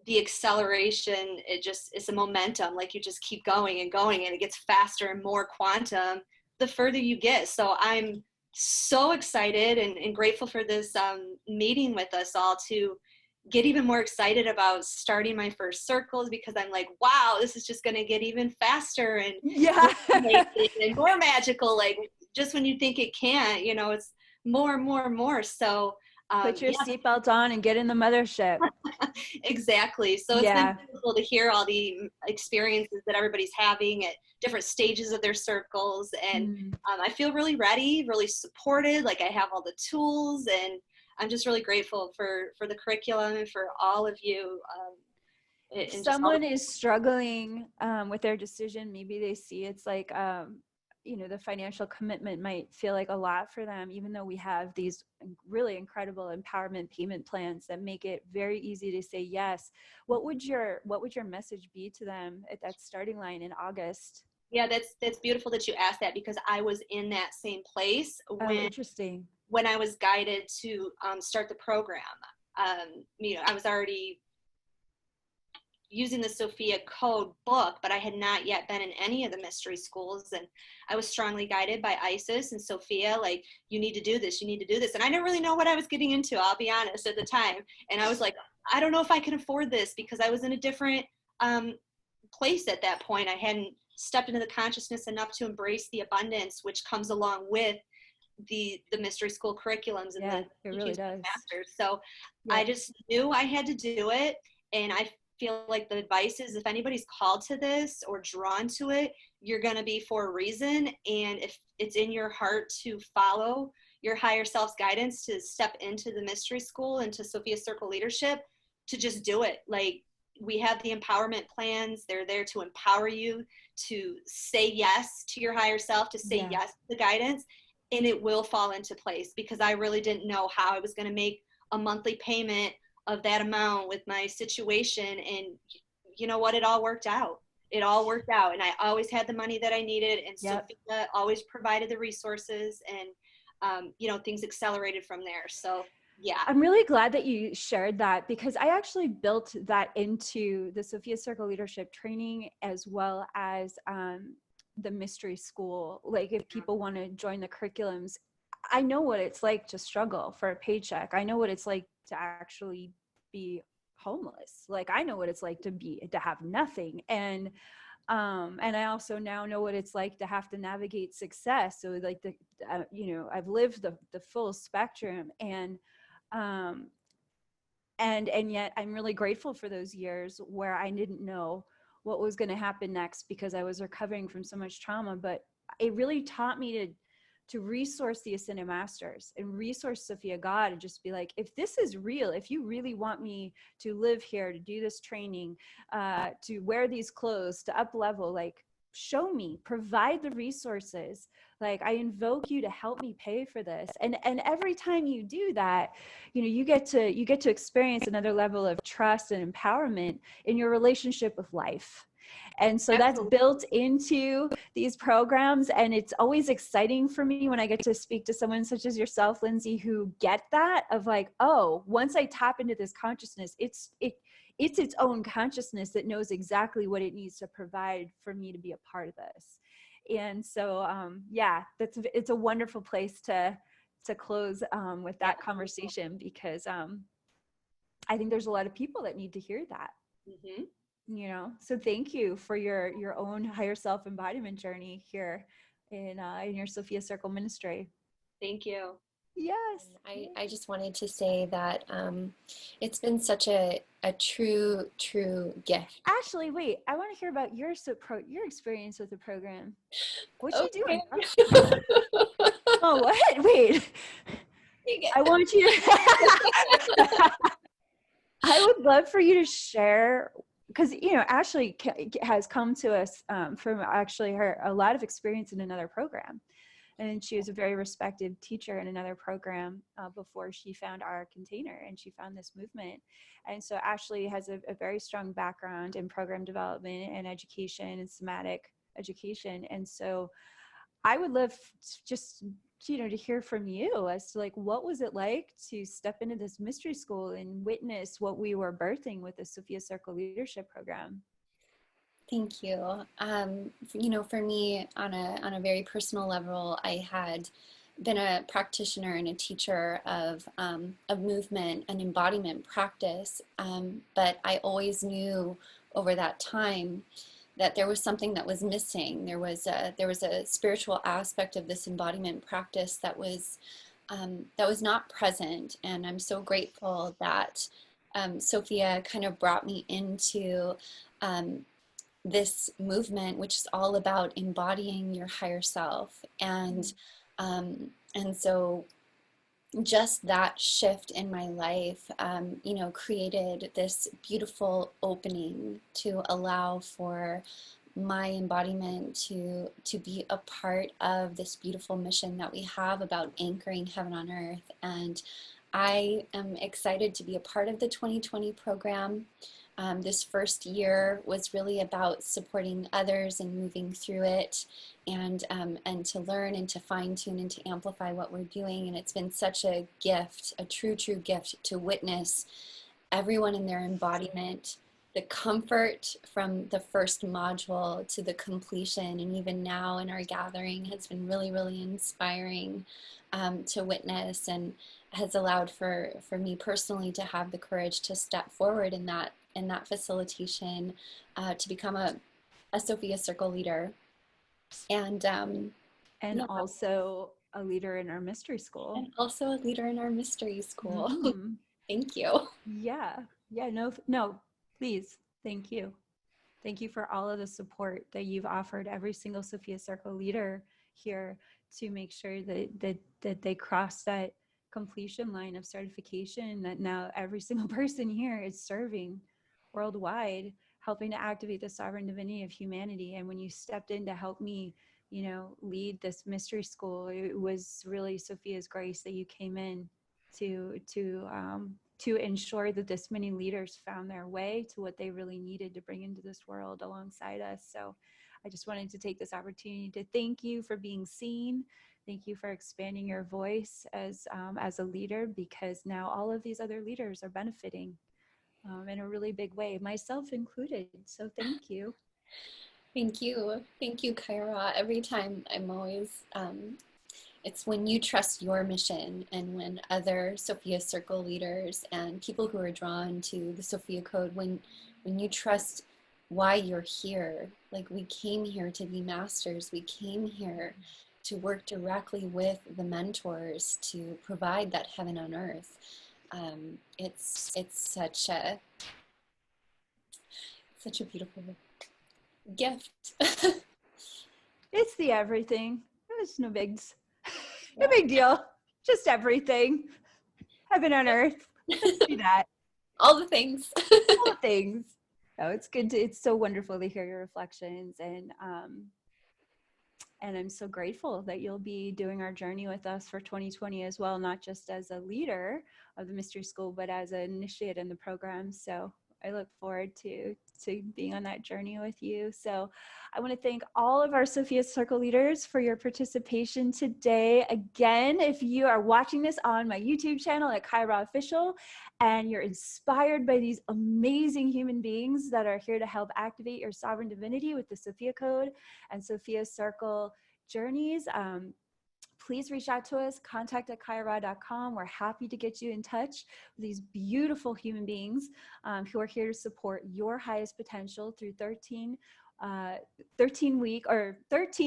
the acceleration, it's a momentum. Like you just keep going and going, and it gets faster and more quantum the further you get. So I'm so excited and grateful for this meeting with us all to get even more excited about starting my first circles, because I'm like, wow, this is just going to get even faster and and more magical. Like just when you think it can't, it's more and more and more. So put your seatbelt on and get in the mothership. Exactly. So it's been beautiful to hear all the experiences that everybody's having at different stages of their circles. And I feel really ready, really supported. Like I have all the tools, and I'm just really grateful for the curriculum and for all of you. If someone is struggling with their decision, maybe they see it's like, the financial commitment might feel like a lot for them, even though we have these really incredible empowerment payment plans that make it very easy to say yes. What would your message be to them at that starting line in August? Yeah, that's beautiful that you asked that, because I was in that same place when I was guided to start the program. I was already using the Sophia Code book, but I had not yet been in any of the mystery schools. And I was strongly guided by Isis and Sophia, like, you need to do this, you need to do this. And I didn't really know what I was getting into, I'll be honest, at the time. And I was like, I don't know if I can afford this, because I was in a different place at that point. I hadn't stepped into the consciousness enough to embrace the abundance which comes along with the mystery school curriculums and it really does. Masters. So I just knew I had to do it. And I feel like the advice is, if anybody's called to this or drawn to it, you're going to be for a reason. And if it's in your heart to follow your higher self's guidance to step into the mystery school and to Sophia Circle leadership, to just do it. Like, we have the empowerment plans. They're there to empower you to say yes to your higher self, to say yes to the guidance, and it will fall into place, because I really didn't know how I was going to make a monthly payment of that amount with my situation. And you know what? It all worked out. It all worked out. And I always had the money that I needed. And Sophia always provided the resources, and, you know, things accelerated from there. So yeah. I'm really glad that you shared that, because I actually built that into the Sophia Circle Leadership Training, as well as the Mystery School. Like, if people want to join the curriculums, I know what it's like to struggle for a paycheck. I know what it's like to actually be homeless. Like, I know what it's like to have nothing. And I also now know what it's like to have to navigate success. So like you know, I've lived the full spectrum, and yet I'm really grateful for those years where I didn't know what was going to happen next, because I was recovering from so much trauma. But it really taught me to resource the Ascended Masters and resource Sophia God, and just be like, if this is real, if you really want me to live here, to do this training, to wear these clothes, to up level, like, show me, provide the resources. Like, I invoke you to help me pay for this. And every time you do that, you know, you get to experience another level of trust and empowerment in your relationship with life. And so that's built into these programs. And it's always exciting for me when I get to speak to someone such as yourself, Lindsay, who get that, of like, oh, once I tap into this consciousness, it's its own consciousness that knows exactly what it needs to provide for me to be a part of this. And so, yeah, it's a wonderful place to close with that conversation, because I think there's a lot of people that need to hear that. Mm-hmm. You know, so thank you for your own higher self embodiment journey here in your Sophia Circle ministry. Thank you. Yes. I just wanted to say that it's been such a true gift. Ashley, wait, I want to hear about your experience with the program. What you doing? Oh, what? Wait. I want you to I would love for you to share, because, you know, Ashley has come to us from actually a lot of experience in another program. And she was a very respected teacher in another program before she found our container, and she found this movement. And so Ashley has a very strong background in program development and education and somatic education. And so I would love just, you know, to hear from you as to, like, what was it like to step into this mystery school and witness what we were birthing with the Sophia Circle Leadership Program? Thank you. You know, for me, on a very personal level, I had been a practitioner and a teacher of movement and embodiment practice, but I always knew over that time that there was something that was missing. There was a spiritual aspect of this embodiment practice that was not present, and I'm so grateful that Sophia kind of brought me into this movement, which is all about embodying your higher self. And so just that shift in my life, you know, created this beautiful opening to allow for my embodiment to be a part of this beautiful mission that we have about anchoring heaven on earth. And I am excited to be a part of the 2020 program. This first year was really about supporting others and moving through it, and to learn and to fine tune and to amplify what we're doing. And it's been such a gift, a true gift, to witness everyone in their embodiment, the comfort from the first module to the completion, and even now in our gathering has been really inspiring to witness, and has allowed for me personally to have the courage to step forward in that facilitation, to become a Sophia Circle leader, and also a leader in our mystery school. And also a leader in our mystery school. Mm-hmm. Thank you. Yeah. No, please. Thank you. Thank you for all of the support that you've offered every single Sophia Circle leader here to make sure that they cross that completion line of certification, that now every single person here is serving worldwide, helping to activate the sovereign divinity of humanity. And when you stepped in to help me, you know, lead this mystery school, it was really Sophia's grace that you came in to ensure that this many leaders found their way to what they really needed to bring into this world alongside us. So I just wanted to take this opportunity to thank you for being seen. Thank you for expanding your voice as a leader, because now all of these other leaders are benefiting in a really big way, myself included. So thank you. Thank you. Thank you, Kaia Ra. Every time I'm always, it's when you trust your mission and when other Sophia Circle leaders and people who are drawn to the Sophia Code, when you trust why you're here. Like, we came here to be masters. We came here to work directly with the mentors to provide that heaven on earth. It's such a beautiful gift. It's the everything. It's no bigs. No big deal. Just everything. Heaven on earth. Do that. All the things. All the things. No, it's good to, it's so wonderful to hear your reflections, and I'm so grateful that you'll be doing our journey with us for 2020 as well, not just as a leader of the Mystery School, but as an initiate in the program. So I look forward to being on that journey with you. So I want to thank all of our Sophia Circle leaders for your participation today. Again, if you are watching this on my YouTube channel at Kaia Ra Official, and you're inspired by these amazing human beings that are here to help activate your sovereign divinity with the Sophia Code and Sophia Circle Journeys, please reach out to us, contact@kaiara.com. We're happy to get you in touch with these beautiful human beings who are here to support your highest potential through 13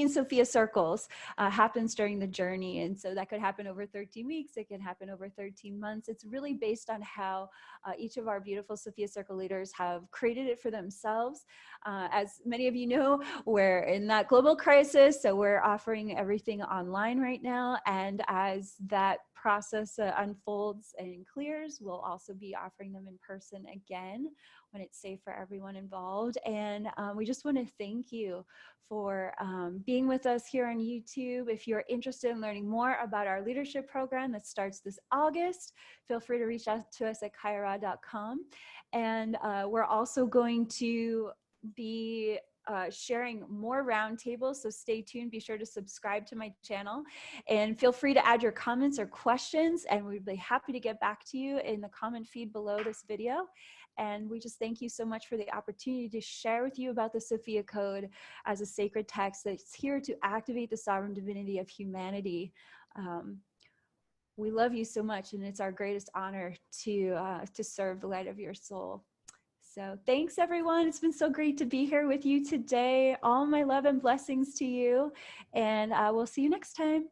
Sophia Circles happens during the journey. And so that could happen over 13 weeks. It can happen over 13 months. It's really based on how each of our beautiful Sophia Circle leaders have created it for themselves. As many of you know, we're in that global crisis, so we're offering everything online right now. And as that process unfolds and clears, we'll also be offering them in person again when it's safe for everyone involved. And we just want to thank you for being with us here on YouTube. If you're interested in learning more about our leadership program that starts this August, feel free to reach out to us at kaiara.com. And we're also going to be sharing more roundtables, so stay tuned. Be sure to subscribe to my channel, and feel free to add your comments or questions, and we'd be happy to get back to you in the comment feed below this video. And we just thank you so much for the opportunity to share with you about the Sophia Code as a sacred text that's here to activate the sovereign divinity of humanity. We love you so much, and it's our greatest honor to serve the light of your soul. So thanks, everyone. It's been so great to be here with you today. All my love and blessings to you, and we'll see you next time.